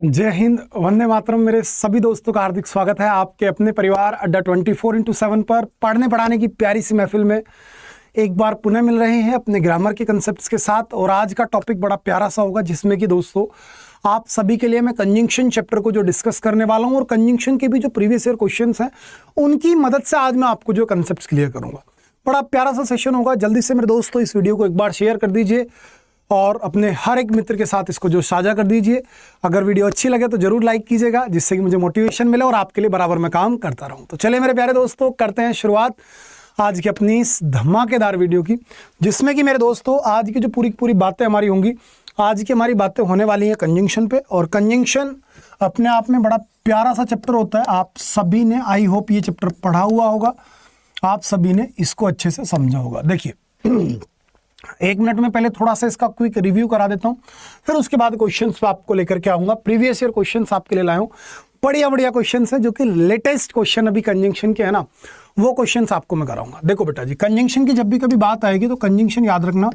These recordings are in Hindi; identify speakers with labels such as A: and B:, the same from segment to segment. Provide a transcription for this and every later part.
A: जय हिंद, वंदे मातरम। मेरे सभी दोस्तों का हार्दिक स्वागत है आपके अपने परिवार अड्डा 24x7 पर पढ़ने पढ़ाने की प्यारी सी महफिल में एक बार पुनः मिल रहे हैं अपने ग्रामर के कंसेप्ट्स के साथ। और आज का टॉपिक बड़ा प्यारा सा होगा, जिसमें कि दोस्तों आप सभी के लिए मैं कंजंक्शन चैप्टर को जो डिस्कस करने वाला हूं और कंजंक्शन के भी जो प्रीवियस ईयर क्वेश्चंस हैं उनकी मदद से आज मैं आपको जो कंसेप्ट्स क्लियर करूंगा। बड़ा प्यारा सा सेशन होगा। जल्दी से मेरे दोस्तों इस वीडियो को एक बार शेयर कर दीजिए और अपने हर एक मित्र के साथ इसको जो साझा कर दीजिए। अगर वीडियो अच्छी लगे तो जरूर लाइक कीजिएगा, जिससे कि मुझे मोटिवेशन मिले और आपके लिए बराबर मैं काम करता रहूं। तो चलिए मेरे प्यारे दोस्तों, करते हैं शुरुआत आज की अपनी इस धमाकेदार वीडियो की, जिसमें कि मेरे दोस्तों आज की जो पूरी पूरी बातें हमारी होंगी। आज की हमारी बातें होने वाली हैं कंजंक्शन पे। और कंजंक्शन अपने आप में बड़ा प्यारा सा चैप्टर होता है। आप सभी ने आई होप ये चैप्टर पढ़ा हुआ होगा, आप सभी ने इसको अच्छे से समझा होगा। देखिए एक मिनट में पहले थोड़ा सा इसका क्विक रिव्यू करा देता हूं, फिर उसके बाद क्वेश्चंस पे आपको लेकर के आऊंगा। प्रीवियस ईयर क्वेश्चंस आपके लिए लाया हूं, बढ़िया बढ़िया क्वेश्चंस हैं जो कि लेटेस्ट क्वेश्चन अभी कंजंक्शन के है ना, वो क्वेश्चंस आपको मैं कराऊंगा। देखो बेटा जी, कंजंक्शन की जब भी कभी बात आएगी तो कंजंक्शन याद रखना,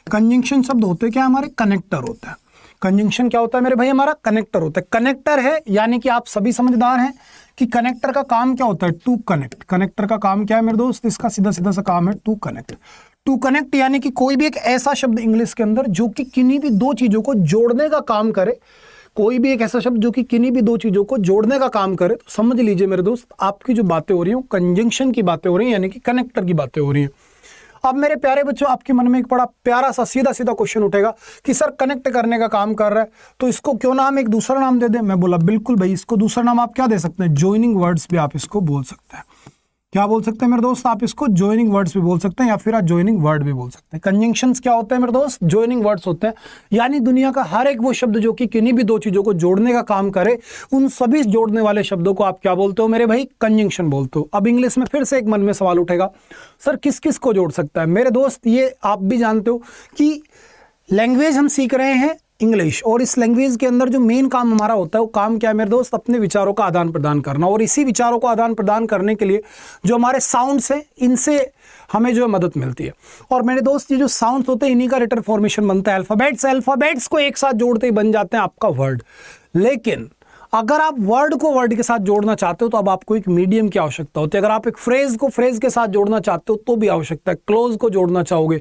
A: कंजंक्शन शब्द होते क्या, हमारे कनेक्टर होता है। कंजंक्शन क्या होता है मेरे भाई, हमारा कनेक्टर होता है। कनेक्टर है यानी कि आप सभी समझदार हैं कि कनेक्टर का काम क्या होता है, टू कनेक्ट। कनेक्टर का काम क्या है मेरे दोस्त, इसका सीधा सीधा सा काम है टू कनेक्ट। टू कनेक्ट यानी कि कोई भी एक ऐसा शब्द इंग्लिश के अंदर जो कि किन्हीं भी दो चीजों को जोड़ने का काम करे। कोई भी एक ऐसा शब्द जो कि किन्हीं भी दो चीजों को जोड़ने का काम करे, तो समझ लीजिए मेरे दोस्त आपकी जो बातें हो रही हैं कंजंक्शन की बातें हो रही हैं, यानी कि कनेक्टर की बातें हो रही हैं। अब मेरे प्यारे बच्चों, आपके मन में एक बड़ा प्यारा सा सीधा सीधा क्वेश्चन उठेगा कि सर कनेक्ट करने का काम कर रहा है तो इसको क्यों ना हम एक दूसरा नाम दे दें। मैं बोला बिल्कुल भाई, इसको दूसरा नाम आप क्या दे सकते हैं, ज्वाइनिंग वर्ड्स भी आप इसको बोल सकते हैं। क्या बोल सकते हैं मेरे दोस्त, आप इसको ज्वाइनिंग वर्ड्स भी बोल सकते हैं या फिर आप ज्वाइनिंग वर्ड भी बोल सकते हैं। कंजंक्शंस क्या होते हैं मेरे दोस्त, ज्वाइनिंग वर्ड्स होते हैं। यानी दुनिया का हर एक वो शब्द जो कि किन्हीं भी दो चीजों को जोड़ने का काम करे, उन सभी जोड़ने वाले शब्दों को आप क्या बोलते हो मेरे भाई, कंजंक्शन बोलते हो। अब इंग्लिश में फिर से एक मन में सवाल उठेगा, सर किस किस को जोड़ सकता है। मेरे दोस्त ये आप भी जानते हो कि लैंग्वेज हम सीख रहे हैं इंग्लिश, और इस लैंग्वेज के अंदर जो मेन काम हमारा होता है वो काम क्या है मेरे दोस्त, अपने विचारों का आदान प्रदान करना। और इसी विचारों को आदान प्रदान करने के लिए जो हमारे साउंड्स हैं, इनसे हमें जो मदद मिलती है। और मेरे दोस्त ये जो साउंड्स होते हैं, इन्हीं का रिटर फॉर्मेशन बनता है अल्फाबेट्स को एक साथ जोड़ते ही बन जाते हैं आपका वर्ड। लेकिन अगर आप वर्ड को वर्ड के साथ जोड़ना चाहते हो तो अब आपको एक मीडियम की आवश्यकता होती है। अगर आप एक फ्रेज को फ्रेज के साथ जोड़ना चाहते हो तो भी आवश्यकता है। क्लोज को जोड़ना चाहोगे,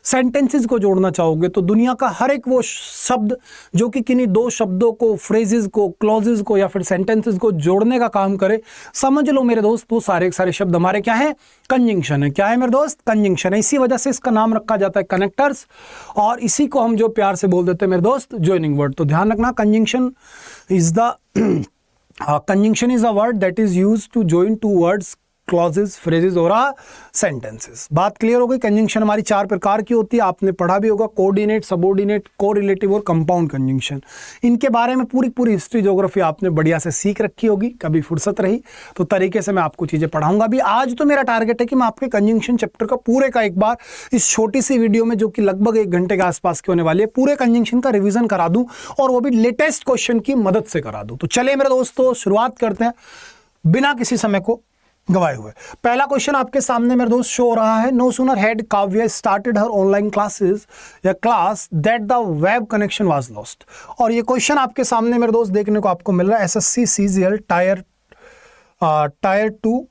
A: सेंटेंसेस को जोड़ना चाहोगे, तो दुनिया का हर एक वो शब्द जो कि किन्हीं दो शब्दों को, फ्रेजेस को, क्लॉजेस को या फिर सेंटेंसेस को जोड़ने का काम करे, समझ लो मेरे दोस्त वो सारे के सारे शब्द हमारे क्या है, कंजंक्शन है। क्या है मेरे दोस्त, कंजंक्शन है। इसी वजह से इसका नाम रखा जाता है कनेक्टर्स, और इसी को हम जो प्यार से बोल देते हैं मेरे दोस्त ज्वाइनिंग वर्ड। तो ध्यान रखना, conjunction is a word that is used to join two words, clauses, phrases और सेंटेंसेस। बात क्लियर हो गई। कंजंक्शन हमारी चार प्रकार की होती है, आपने पढ़ा भी होगा, कोऑर्डिनेट, सबऑर्डिनेट, कोरिलेटिव और कंपाउंड कंजंक्शन। इनके बारे में पूरी पूरी हिस्ट्री, ज्योग्राफी आपने बढ़िया से सीख रखी होगी। कभी फुर्सत रही तो तरीके से मैं आपको चीजें पढ़ाऊंगा भी। आज तो मेरा टारगेट है कि मैं आपके कंजंक्शन चैप्टर का पूरे का एक बार इस छोटी सी वीडियो में, जो कि लगभग 1 घंटे के आसपास की होने वाली है, पूरे कंजंक्शन का रिविजन करा दूं और वो भी लेटेस्ट क्वेश्चन की मदद से करा दूं। तो चलिए मेरे दोस्तों शुरुआत करते हैं बिना किसी समय को गवाए हुए। पहला क्वेश्चन आपके सामने मेरे दोस्त शो हो रहा है। No sooner had Kavya started her online classes या class that the web connection was lost. और ये क्वेश्चन आपके सामने मेरे दोस्त देखने को आपको मिल रहा है एसएससी सीजीएल टायर 2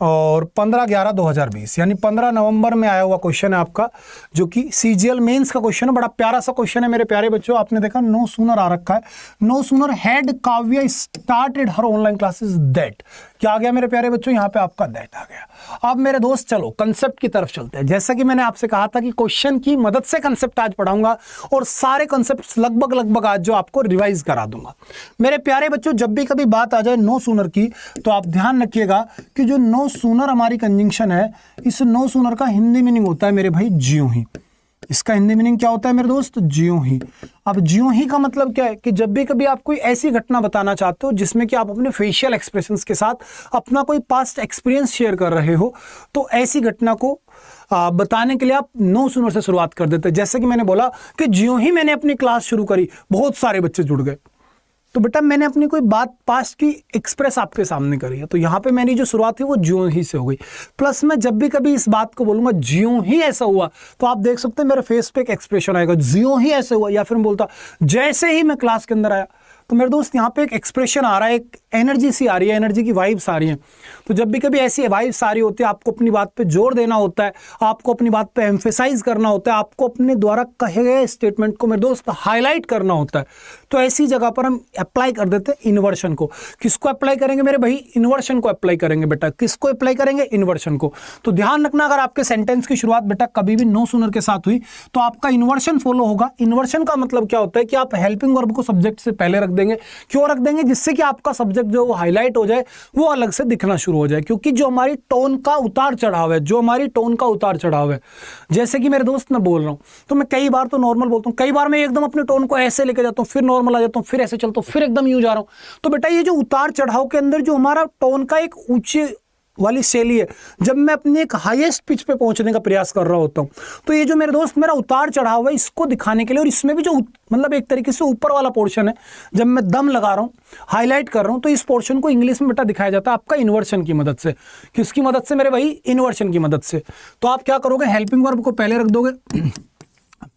A: और 15/11/2020 यानी 15 नवंबर में आया हुआ क्वेश्चन है आपका, जो कि सीजीएल मेंस का क्वेश्चन है। बड़ा प्यारा सा क्वेश्चन है मेरे प्यारे बच्चों। आपने देखा नो सूनर आ रखा है, no sooner had Kavya started her online classes that. क्या आ गया मेरे प्यारे बच्चों, यहाँ पे आपका दैट आ गया। अब मेरे दोस्त चलो कंसेप्ट की तरफ चलते हैं। जैसा कि मैंने आपसे कहा था कि क्वेश्चन की मदद से कंसेप्ट आज पढ़ाऊंगा और सारे कंसेप्ट लगभग आज जो आपको रिवाइज करा दूंगा। मेरे प्यारे बच्चों, जब भी कभी बात आ जाए नो सूनर की तो आप ध्यान रखिएगा कि जो नो सूनर हमारी कंजंक्शन है, इस नो सूनर का हिंदी मीनिंग होता है मेरे भाई ज्यों ही। इसका हिंदी मीनिंग क्या होता है मेरे दोस्त, ज्यों ही। अब ज्यों ही का मतलब क्या है कि जब भी कभी आप कोई ऐसी घटना बताना चाहते हो जिसमें कि आप अपने फेशियल एक्सप्रेशंस के साथ अपना कोई पास्ट एक्सपीरियंस शेयर कर रहे हो, तो ऐसी घटना को बताने के लिए आप नो सूनर से शुरुआत कर देते हैं। जैसे कि मैंने बोला कि ज्यों ही मैंने अपनी क्लास शुरू करी बहुत सारे बच्चे जुड़ गए, तो बेटा मैंने अपनी कोई बात पास्ट की एक्सप्रेस आपके सामने करी है, तो यहाँ पे मेरी जो शुरुआत थी वो ज्यों ही से हो गई। प्लस मैं जब भी कभी इस बात को बोलूंगा ज्यों ही ऐसा हुआ, तो आप देख सकते हैं मेरे फेस पे एक एक्सप्रेशन आएगा, ज्यों ही ऐसे हुआ। या फिर मैं बोलता जैसे ही मैं क्लास के अंदर आया, तो मेरे दोस्त यहाँ पे एक एक्सप्रेशन आ रहा है, एक एनर्जी सी आ रही है, एनर्जी की वाइब्स आ रही हैं। तो जब भी कभी ऐसी वाइब्स आ रही होती है, आपको अपनी बात पे जोर देना होता है, आपको अपनी बात पे एम्फेसाइज करना होता है, आपको अपने द्वारा कहे गए स्टेटमेंट को मेरे दोस्त हाईलाइट करना होता है, तो ऐसी जगह पर हम अप्लाई कर देते हैं इन्वर्शन को। किसको अप्लाई करेंगे मेरे भाई? इन्वर्शन को अप्लाई करेंगे बेटा। किसको अप्लाई करेंगे? इन्वर्शन को। तो ध्यान रखना, अगर आपके सेंटेंस की शुरुआत बेटा कभी भी नो सूनर के साथ हुई तो आपका इन्वर्शन फॉलो होगा। इन्वर्शन का मतलब क्या होता है कि आप हेल्पिंग वर्ब को सब्जेक्ट से पहले रख देंगे। क्यों रख देंगे? जिससे कि आपका सब्जेक्ट जो हाईलाइट हो जाए, वो अलग से दिखना शुरू हो जाए। क्योंकि जो हमारी टोन का उतार चढ़ाव है, जैसे कि मेरे दोस्त मैं बोल रहा हूं, तो मैं कई बार तो नॉर्मल बोलता हूं, कई बार मैं एकदम अपने टोन को ऐसे लेके जाता हूं, फिर नॉर्मल आ जाता हूं, फिर ऐसे चलता हूं, फिर एकदम यूं जा रहा हूं। तो बेटा ये जो उतार चढ़ाव के अंदर जो हमारा टोन का एक ऊंचे वाली शैली है, जब मैं अपनी एक हाईएस्ट पिच पे पहुंचने का प्रयास कर रहा होता हूं, तो ये जो मेरे दोस्त मेरा उतार चढ़ाव है, इसको दिखाने के लिए, और इसमें भी जो मतलब एक तरीके से ऊपर वाला पोर्शन है, जब मैं दम लगा रहा हूं, हाईलाइट कर रहा हूं, तो इस पोर्शन को इंग्लिश में बेटा दिखाया जाता है आपका इन्वर्शन की मदद से। किसकी मदद से मेरे भाई? इन्वर्शन की मदद से। तो आप क्या करोगे? हेल्पिंग वर्ब को पहले रख दोगे,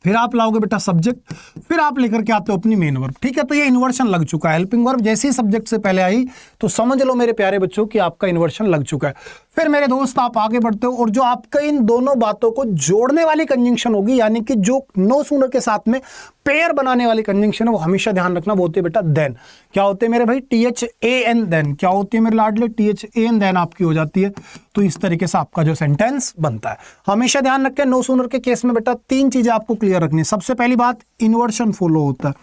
A: फिर आप लाओगे बेटा सब्जेक्ट, फिर आप लेकर के आते हो अपनी मेन वर्ब। ठीक है, तो ये इन्वर्शन लग चुका है। हेल्पिंग वर्ब जैसे ही सब्जेक्ट से पहले आई तो समझ लो मेरे प्यारे बच्चों कि आपका इन्वर्शन लग चुका है। फिर मेरे दोस्त आप आगे बढ़ते हो, और जो आपका इन दोनों बातों को जोड़ने वाली कंजंक्शन होगी, यानी कि जो नो सूनर के साथ में पेयर बनाने वाली कंजंक्शन है, वो हमेशा ध्यान रखना, वो होती है बेटा देन। क्या होते हैं मेरे भाई? THAN than. क्या होती है मेरे लाडले? THAN देन आपकी हो जाती है। तो इस तरीके से आपका जो सेंटेंस बनता है, हमेशा ध्यान रखें। नो सूनर के केस में बेटा 3 चीजें आपको क्लियर रखनी है। सबसे पहली बात, इन्वर्शन फॉलो होता है।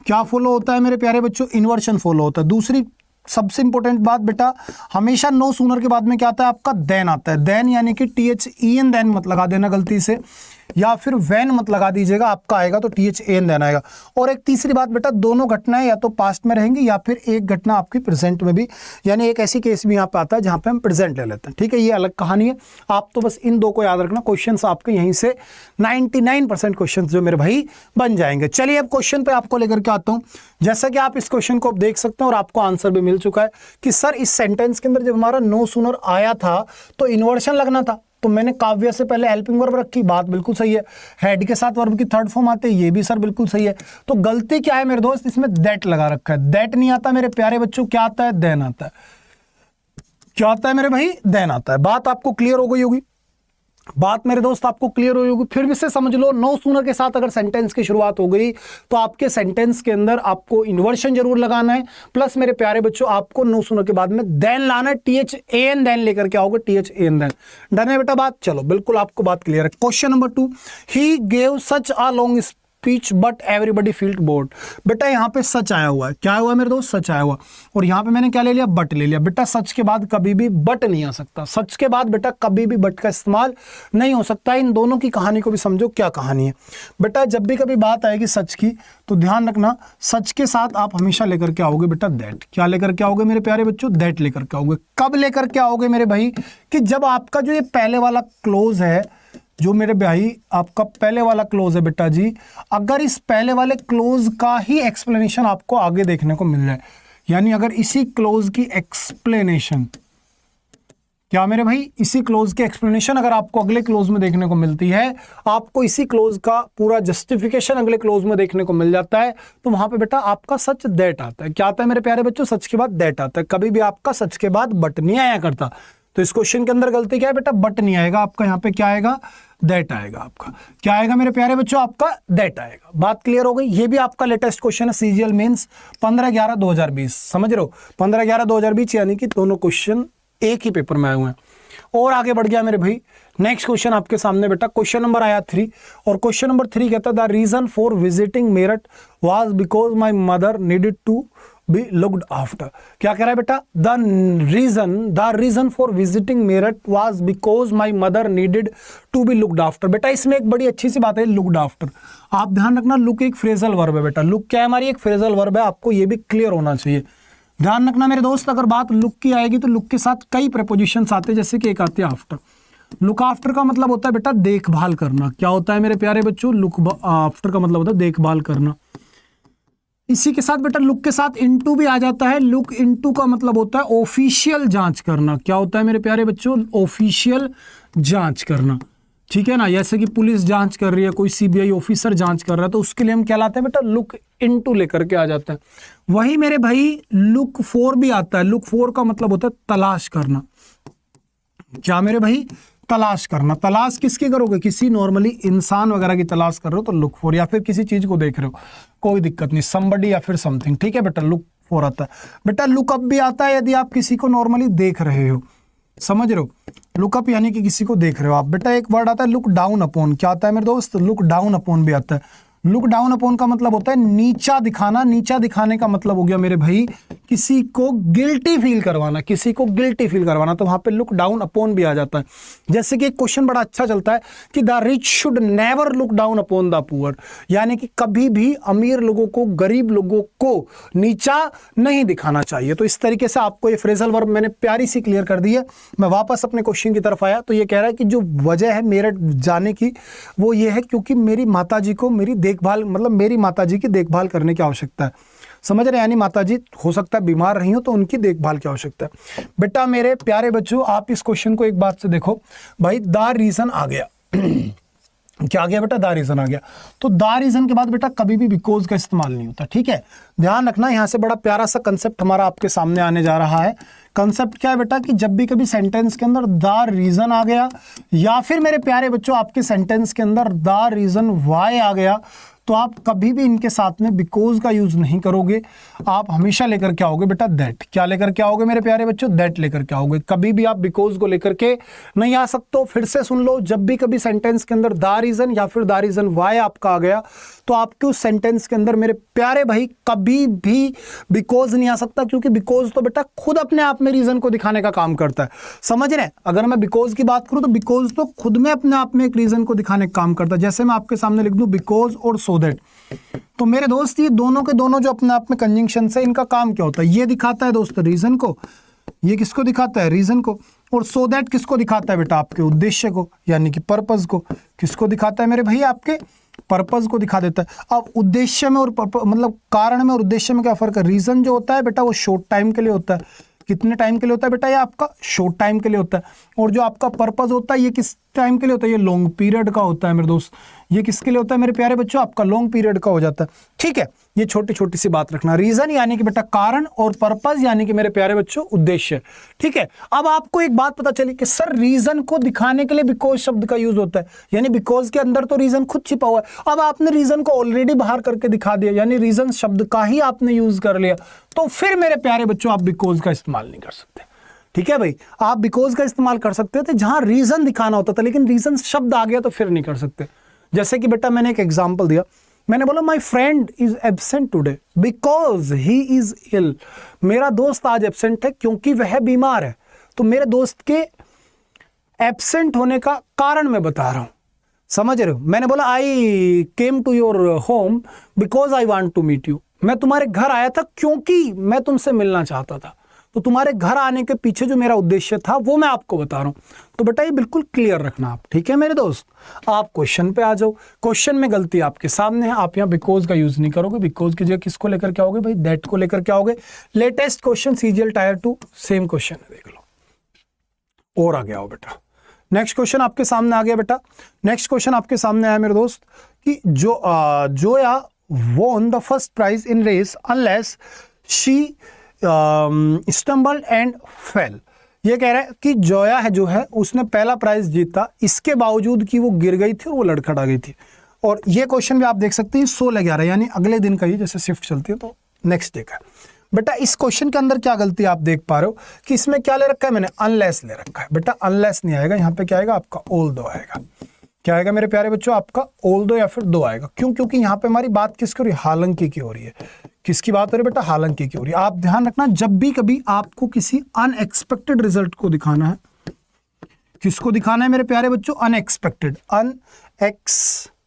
A: क्या फॉलो होता है मेरे प्यारे बच्चों? इन्वर्शन फॉलो होता है। दूसरी सबसे इंपॉर्टेंट बात बेटा, हमेशा नो सूनर के बाद में क्या आता है? आपका देन आता है। देन यानी कि THEN देन मत लगा देना गलती से, या फिर वैन मत लगा दीजिएगा, आपका आएगा तो THAN देन आएगा। और एक तीसरी बात बेटा, दोनों घटनाएं या तो पास्ट में रहेंगी या फिर एक घटना आपकी प्रेजेंट में भी, यानी एक ऐसी केस भी यहाँ पे आता है जहाँ पे हम प्रेजेंट ले लेते हैं। ठीक है, ये अलग कहानी है। आप तो बस इन दो को याद रखना, क्वेश्चंस आपके यहीं से 99% क्वेश्चंस जो मेरे भाई बन जाएंगे। चलिए अब क्वेश्चन पे आपको लेकर के आता हूँ। जैसा कि आप इस क्वेश्चन को देख सकते हैं और आपको आंसर भी मिल चुका है कि सर इस सेंटेंस के अंदर जब हमारा नो सूनर आया था तो इन्वर्शन लगना था, तो मैंने काव्य से पहले हेल्पिंग वर्ब रखी। बात बिल्कुल सही है। हेड के साथ वर्ब की थर्ड फॉर्म आते हैं, ये भी सर बिल्कुल सही है। तो गलती क्या है मेरे दोस्त? इसमें दैट लगा रखा है। दैट नहीं आता मेरे प्यारे बच्चों, क्या आता है? देन आता है। क्या आता है मेरे भाई? देन आता है। बात आपको क्लियर हो गई होगी। बात मेरे दोस्त आपको क्लियर हो होगी। फिर भी से समझ लो, नो सूनर के साथ अगर सेंटेंस की शुरुआत हो गई तो आपके सेंटेंस के अंदर आपको इन्वर्शन जरूर लगाना है, प्लस मेरे प्यारे बच्चों आपको नो सूनर के बाद में देन लाना है। THAN देन लेकर के आओगे, THAN देन। डन है बेटा बात? चलो बिल्कुल आपको बात क्लियर है। Question number 2, he gave such a long speech but everybody field board. बेटा यहाँ पे सच आया हुआ है। क्या आया हुआ है मेरे दोस्त? सच आया हुआ। और यहाँ पे मैंने क्या ले लिया? बट ले लिया। बेटा सच के बाद कभी भी बट नहीं आ सकता। सच के बाद बेटा कभी भी बट का इस्तेमाल नहीं हो सकता। इन दोनों की कहानी को भी समझो, क्या कहानी है बेटा। जब भी कभी बात आएगी सच की तो ध्यान रखना, सच के साथ आप हमेशा लेकर के आओगे बेटा दैट। क्या लेकर के आओगे मेरे प्यारे बच्चों? दैट लेकर के आओगे। कब लेकर के आओगे मेरे भाई? कि जब आपका जो ये पहले वाला क्लोज है, जो मेरे भाई आपका पहले वाला क्लोज है बेटा जी, अगर इस पहले वाले क्लोज का ही एक्सप्लेनेशन आपको आगे देखने को मिल जाए, यानी अगर इसी क्लोज की एक्सप्लेनेशन, क्या मेरे भाई इसी क्लोज की एक्सप्लेनेशन अगर आपको अगले क्लोज में देखने को मिलती है, आपको इसी क्लोज का पूरा जस्टिफिकेशन अगले क्लोज में देखने को मिल जाता है, तो वहां पे बेटा आपका सच दैट आता है। क्या आता है मेरे प्यारे बच्चों? सच के बाद दैट आता है। कभी भी आपका सच के बाद बट नहीं आया करता। तो इस क्वेश्चन के अंदर गलती क्या है बेटा? बट नहीं आएगा आपका, यहाँ पे क्या आएगा? दैट आएगा आपका। क्या आएगा मेरे प्यारे बच्चों? आपका दैट आएगा। बात क्लियर हो गई। ये भी आपका लेटेस्ट क्वेश्चन है, CGL मेंस 15/11/2020। समझ रहे हो? 15/11/2020 यानी कि दोनों क्वेश्चन एक ही पेपर में आए हुए हैं। और आगे बढ़ गया मेरे भाई, नेक्स्ट क्वेश्चन आपके सामने बेटा। क्वेश्चन नंबर आया 3, और क्वेश्चन नंबर 3 कहता है the reason for visiting Meerut was because my mother needed to be looked after. क्या कह रहा है बेटा? The reason for visiting Meerut was because my mother needed to be looked after. बेटा इसमें एक बड़ी अच्छी सी बात है, लुक्ड आफ्टर। आप ध्यान रखना, लुक एक फ्रेजल वर्ब है बेटा। लुक क्या है हमारी? एक फ्रेजल वर्ब है। आपको ये भी क्लियर होना चाहिए। ध्यान रखना मेरे दोस्त, अगर बात लुक की आएगी तो लुक के साथ कई प्रेपोजिशंस आते हैं, जैसे कि एक आती है आफ्टर। लुक आफ्टर का मतलब होता है बेटा देखभाल करना। क्या होता है मेरे प्यारे बच्चों? लुक आफ्टर का मतलब होता है देखभाल करना। इसी के साथ बेटा लुक के साथ इनटू भी आ जाता है। लुक इनटू का मतलब होता है ऑफिशियल जांच करना। क्या होता है मेरे प्यारे बच्चों? ऑफिशियल जांच करना। ठीक है ना, जैसे कि पुलिस जांच कर रही है, कोई सीबीआई ऑफिसर जांच कर रहा है, तो उसके लिए हम क्या लाते हैं बेटा, लुक इनटू लेकर के आ जाते हैं। वही मेरे भाई लुक फॉर भी आता है। लुक फॉर का मतलब होता है तलाश करना। क्या मेरे भाई, तलाश करना। तलाश किसकी करोगे, किसी नॉर्मली इंसान वगैरह की तलाश कर रहे हो तो लुक फॉर, या फिर किसी चीज को देख रहे हो, कोई दिक्कत नहीं, समबडी या फिर समथिंग। ठीक है बेटा, लुक फॉर आता है। बेटा लुकअप भी आता है यदि आप किसी को नॉर्मली देख रहे हो, समझ रहे हो। लुकअप यानी कि किसी को देख रहे हो आप। बेटा एक वर्ड आता है लुक डाउन अपॉन। क्या आता है मेरे दोस्त, लुक डाउन अपॉन भी आता है। लुक डाउन अपॉन का मतलब होता है नीचा दिखाना। नीचा दिखाने का मतलब हो गया मेरे भाई किसी को गिल्टी फील करवाना, किसी को गिल्टी फील करवाना, तो वहां पे लुक डाउन अपॉन भी आ जाता है। जैसे कि एक क्वेश्चन बड़ा अच्छा चलता है कि the rich should never look down upon the poor, यानी कि कभी भी अमीर लोगों को, गरीब लोगों को नीचा नहीं दिखाना चाहिए। तो इस तरीके से आपको ये फ्रेजल वर्ब मैंने प्यारी सी क्लियर कर दी है। मैं वापस अपने क्वेश्चन की तरफ आया तो ये कह रहा है कि जो वजह है मेरठ जाने की वो ये है क्योंकि मेरी माताजी को मेरी देखभाल, मतलब मेरी माताजी की देखभाल करने की आवश्यकता है। समझ रहे हैं, यानी माताजी हो सकता है बीमार रही हो तो उनकी देखभाल की आवश्यकता है। बेटा मेरे प्यारे बच्चों, आप इस क्वेश्चन को एक बात से देखो भाई, द रीजन आ गया क्या आ गया बेटा, द रीजन आ गया। तो द रीजन के बाद बेटा कभी भी बिकॉज का इस्तेमाल नहीं होता। ठीक है, ध्यान रखना। यहां से बड़ा प्यारा सा कंसेप्ट हमारा आपके सामने आने जा रहा है। कंसेप्ट क्या है बेटा कि जब भी कभी सेंटेंस के अंदर द रीजन आ गया, या फिर मेरे प्यारे बच्चों आपके सेंटेंस के अंदर द रीजन वाई आ गया, तो आप कभी भी इनके साथ में बिकॉज का यूज नहीं करोगे। आप हमेशा लेकर के आओगे बेटा दैट। क्या लेकर के आओगे मेरे प्यारे बच्चों, दैट लेकर के आओगे। कभी भी आप बिकॉज को लेकर के नहीं आ सकते। फिर से सुन लो, जब भी कभी सेंटेंस के अंदर द रीजन या फिर द रीजन वाई आपका आ गया, तो आपके उस सेंटेंस के अंदर मेरे प्यारे भाई कभी भी बिकॉज नहीं आ सकता, क्योंकि बिकॉज तो बेटा खुद अपने आप में रीजन को दिखाने का काम करता है। समझ रहे हैं, अगर मैं बिकॉज की बात करूं तो बिकॉज तो खुद में अपने आप में एक रीजन को दिखाने का काम करता है। जैसे मैं आपके सामने लिख दूं बिकॉज और सो दैट, तो मेरे दोस्त ये दोनों के दोनों जो अपने आप में कंजंक्शन है, इनका काम क्या होता है, ये दिखाता है दोस्त रीजन को, ये किसको दिखाता है, रीजन को। और सो दैट किसको दिखाता है बेटा, आपके उद्देश्य को, यानी कि पर्पस को। किसको दिखाता है मेरे भाई, आपके पर्पस को दिखा देता है। अब उद्देश्य में और मतलब कारण में और उद्देश्य में क्या फर्क है। रीजन जो होता है बेटा वो शॉर्ट टाइम के लिए होता है। कितने टाइम के लिए होता है बेटा, ये आपका शॉर्ट टाइम के लिए होता है। और जो आपका पर्पस होता है ये किस टाइम के लिए होता है, ये लॉन्ग पीरियड का होता है मेरे दोस्त। ये किसके लिए होता है मेरे प्यारे बच्चों, आपका लॉन्ग पीरियड का हो जाता है। ठीक है, ये छोटी छोटी सी बात रखना। रीजन यानी कि बेटा कारण, और पर्पस यानी कि मेरे प्यारे बच्चों उद्देश्य। ठीक है, अब आपको एक बात पता चली कि सर रीजन को दिखाने के लिए बिकॉज शब्द का यूज होता है, यानी बिकॉज के अंदर तो रीजन खुद छिपा हुआ है। अब आपने रीजन को ऑलरेडी बाहर करके दिखा दिया, यानी रीजन शब्द का ही आपने यूज कर लिया, तो फिर मेरे प्यारे बच्चों आप बिकॉज का इस्तेमाल नहीं कर सकते। ठीक है भाई, आप बिकॉज का इस्तेमाल कर सकते थे जहां रीजन दिखाना होता था, लेकिन रीजन शब्द आ गया तो फिर नहीं कर सकते। जैसे कि बेटा मैंने एक एग्जांपल दिया, मैंने बोला my friend is absent today because he is ill. मेरा दोस्त आज एब्सेंट है क्योंकि वह बीमार है। तो मेरे दोस्त के एब्सेंट होने का कारण मैं बता रहा हूं, समझ रहे हो। मैंने बोला I came to your home because I want to meet you. मैं तुम्हारे घर आया था क्योंकि मैं तुमसे मिलना चाहता था। तो तुम्हारे घर आने के पीछे जो मेरा उद्देश्य था वो मैं आपको बता रहा हूं। तो बेटा ये बिल्कुल क्लियर रखना आप। ठीक है मेरे दोस्त, आप क्वेश्चन पे आ जाओ। क्वेश्चन में गलती आपके सामने है, आप यहाँ बिकॉज का यूज नहीं करोगे। बिकॉज की जगह किसको लेकर के आओगे भाई, दैट को लेकर के आओगे। Latest question CGL tyre 2 same question है, देख लो। और आ गया हो बेटा, नेक्स्ट क्वेश्चन आपके सामने आ गया बेटा। नेक्स्ट क्वेश्चन आपके सामने आया मेरे दोस्त कि Zoya won the first prize in race unless she stumbled and fell। ये कह रहा है कि जोया है जो है उसने पहला प्राइज जीता, इसके बावजूद कि वो गिर गई थी और वो लड़खड़ा गई थी। और ये क्वेश्चन भी आप देख सकते हैं 16/11 यानी अगले दिन का ही, जैसे शिफ्ट चलती है तो नेक्स्ट डे का। बेटा इस क्वेश्चन के अंदर क्या गलती आप देख पा रहे हो कि इसमें क्या ले रखा है मैंने, अनलेस ले रखा है। बेटा अनलेस नहीं आएगा, यहाँ पे क्या आएगा आपका ऑल्दो आएगा। क्या आएगा मेरे प्यारे बच्चों, आपका ऑल्दो या फिर दो आएगा। क्यों, क्योंकि यहाँ पे हमारी बात किसकी हो रही है, हालांकि की हो रही है। किसकी बात हो रही है बेटा, हालांकि की हो रही है। आप ध्यान रखना, जब भी कभी आपको किसी अनएक्सपेक्टेड रिजल्ट को दिखाना है, किसको दिखाना है मेरे प्यारे बच्चों, अनएक्सपेक्टेड, अनएक्सपेक्टेड।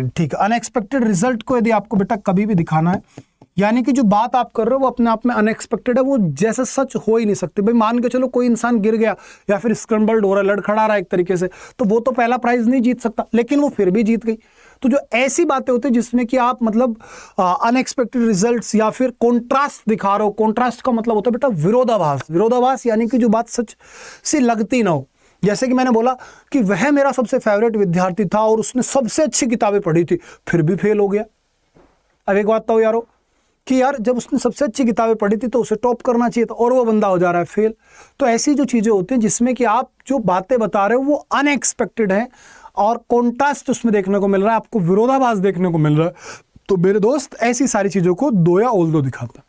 A: ठीक है, अनएक्सपेक्टेड रिजल्ट को यदि आपको बेटा कभी भी दिखाना है, यानी कि जो बात आप कर रहे हो वो अपने आप में अनएक्सपेक्टेड है, वो जैसे सच हो ही नहीं सकती। भाई मान के चलो कोई इंसान गिर गया या फिर स्क्रम्बल्ड हो रहा है, लड़खड़ा रहा है एक तरीके से, तो वो तो पहला प्राइज नहीं जीत सकता, लेकिन वो फिर भी जीत गई। तो जो ऐसी बातें होती है जिसमें कि आप मतलब अनएक्सपेक्टेड रिजल्ट्स या फिर कॉन्ट्रास्ट दिखा रहे हो। कॉन्ट्रास्ट का मतलब होता है बेटा विरोधाभास। विरोधाभास यानी कि जो बात सच सी लगती ना हो, जैसे कि मैंने बोला कि वह मेरा सबसे फेवरेट विद्यार्थी था और उसने सबसे अच्छी किताबें पढ़ी थी, फिर भी फेल हो गया। अब एक बात तो यारो कि यार जब उसने सबसे अच्छी किताबें पढ़ी थी तो उसे टॉप करना चाहिए था और वो बंदा हो जा रहा है फेल। तो ऐसी जो चीज़ें होती हैं जिसमें कि आप जो बातें बता रहे हो वो अनएक्सपेक्टेड है और कॉन्ट्रास्ट उसमें देखने को मिल रहा है, आपको विरोधाभास देखने को मिल रहा है। तो मेरे दोस्त ऐसी सारी चीज़ों को दो या ऑल दो दिखाता है।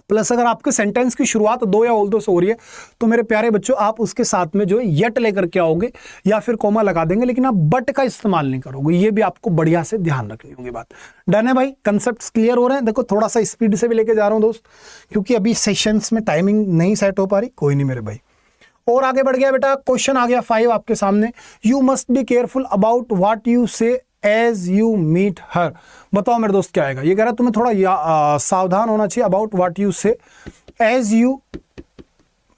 A: प्लस अगर आपके सेंटेंस की शुरुआत दो या ऑल दो से हो रही है तो मेरे प्यारे बच्चों आप उसके साथ में जो है यट लेकर के आओगे या फिर कोमा लगा देंगे, लेकिन आप बट का इस्तेमाल नहीं करोगे। ये भी आपको बढ़िया से ध्यान रखनी होगी बात। डन है भाई? कंसेप्ट्स क्लियर हो रहे हैं? देखो थोड़ा सा स्पीड से भी लेके जा रहा हूं दोस्त, क्योंकि अभी सेशंस में टाइमिंग नहीं सेट हो पा रही। कोई नहीं मेरे भाई, और आगे बढ़ गया बेटा। क्वेश्चन आ गया 5 आपके सामने। You must be careful about what you से एज यू मीट हर। बताओ मेरे दोस्त क्या आएगा? ये कह रहा है तुम्हें थोड़ा सावधान होना चाहिए अबाउट व्हाट यू से एज यू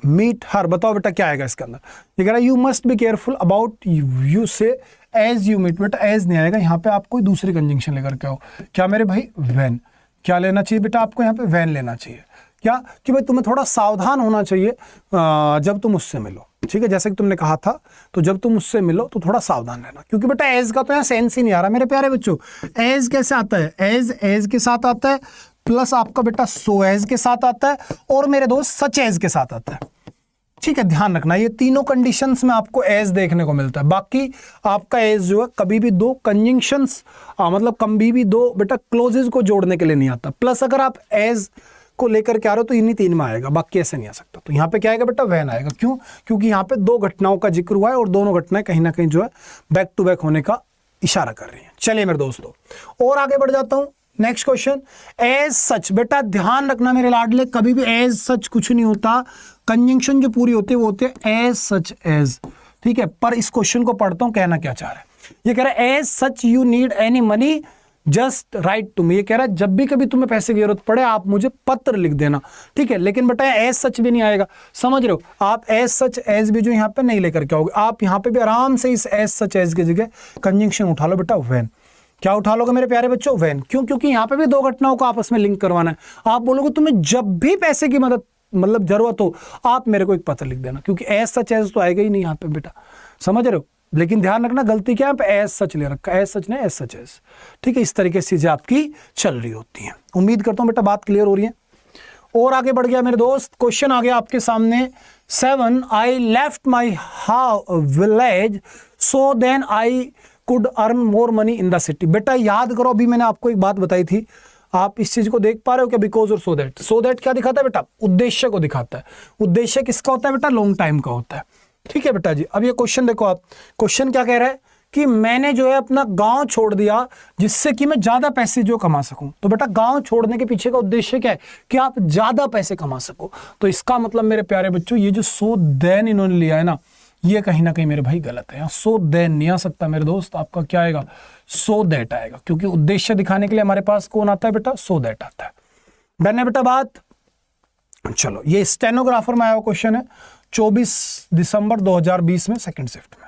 A: मीट हर। बताओ बेटा क्या आएगा इसके अंदर? ये कह रहा है you must be careful about you से एज यू मीट। बेटा एज नहीं आएगा, यहाँ पे आप कोई दूसरी कंजंक्शन लेकर के आओ। क्या मेरे भाई? व्हेन। क्या लेना चाहिए बेटा आपको यहाँ पे? व्हेन लेना चाहिए। क्या कि भाई तुम्हें थोड़ा सावधान होना चाहिए जब तुम उससे मिलो, ठीक है? जैसे कि तुमने कहा था, तो जब तुम उससे मिलो तो थोड़ा सावधान रहना, क्योंकि बेटा एज का तो यहाँ सेंस ही नहीं आ रहा मेरे प्यारे बच्चों। एज कैसे आता है? एज के साथ आता है, प्लस आपका बेटा सो एज के साथ आता है, और मेरे दोस्त सच एज के साथ आता है। ठीक है, ध्यान रखना ये तीनों कंडीशंस में आपको एज देखने को मिलता है। बाकी आपका एज जो है कभी भी दो कंजंक्शंस मतलब कभी भी दो बेटा क्लोजेज को जोड़ने के लिए नहीं आता। प्लस अगर आप एज को लेकर के आ रहे हो तो इन्हीं 3 में आएगा, बाकी ऐसे नहीं आ सकता। तो यहाँ पे क्या आएगा बेटा? व्हेन आएगा। क्यों? क्योंकि यहाँ पे 2 घटनाओं का जिक्र हुआ है और दोनों घटनाएं कहीं ना कहीं जो है बैक टू बैक होने का इशारा कर रही हैं। चलिए मेरे दोस्तों और आगे बढ़ जाता हूँ। Next question, as such. बेटा ध्यान रखना मेरे लाडले, कभी भी एज सच कुछ नहीं होता। कंजंक्शन जो पूरी होती है वो होती है एज सच एज, ठीक है? पर इस क्वेश्चन को पढ़ता हूँ, कहना क्या चाह रहा है। ये कह रहा है as such you need any money just write to me. ये कह रहा है जब भी कभी तुम्हें पैसे की जरूरत पड़े आप मुझे पत्र लिख देना, ठीक है? लेकिन बेटा एज सच भी नहीं आएगा, समझ रहे हो? आप एज सच एज भी जो यहाँ पे नहीं लेकर के आओगे, आप यहाँ पे भी आराम से इस एज सच एज की जगह कंजंक्शन उठा लो बेटा व्हेन। क्या उठा लोगे मेरे प्यारे बच्चों? व्हेन। क्यों? क्योंकि यहाँ पे भी 2 घटनाओं को आपस में लिंक करवाना है। आप बोलोगे तुम्हें जब भी पैसे की मदद मतलब जरूरत हो आप मेरे को एक पत्र लिख देना, क्योंकि एज सच एज तो आएगा ही नहीं यहाँ पे बेटा, समझ रहे हो? लेकिन ध्यान रखना गलती क्या है, एज सच ले रखा, एज सच नहीं एज सच एज, ठीक है? इस तरीके से चीजें आपकी चल रही होती हैं। उम्मीद करता हूं बेटा बात क्लियर हो रही है। और आगे बढ़ गया मेरे दोस्त, क्वेश्चन आ गया आपके सामने 7, I left my village so then I could earn more money in the city. बेटा याद करो, अभी मैंने आपको एक बात बताई थी, आप इस चीज को देख पा रहे हो क्या? बिकॉज और सो दैट। सो दैट क्या दिखाता है बेटा? उद्देश्य को दिखाता है। उद्देश्य किसका होता है बेटा? लॉन्ग टाइम का होता है, ठीक है बेटा जी। अब ये क्वेश्चन देखो आप, क्वेश्चन क्या कह रहा है कि मैंने जो है अपना गांव छोड़ दिया जिससे कि मैं ज्यादा पैसे जो कमा सकूं। तो बेटा गांव छोड़ने के पीछे का उद्देश्य क्या है? कि आप ज्यादा पैसे कमा सको। तो इसका मतलब मेरे प्यारे बच्चों ये जो सो देन इन्होंने लिया है ना, ये कहीं ना कहीं मेरे भाई गलत है। सो देन नहीं आ सकता मेरे दोस्त, आपका क्या आएगा? सो दैट आएगा, क्योंकि उद्देश्य दिखाने के लिए हमारे पास कौन आता है बेटा? सो दैट आता है। डन है बेटा बात? चलो ये स्टेनोग्राफर में आया हुआ क्वेश्चन है 24 दिसंबर 2020 में सेकंड शिफ्ट में,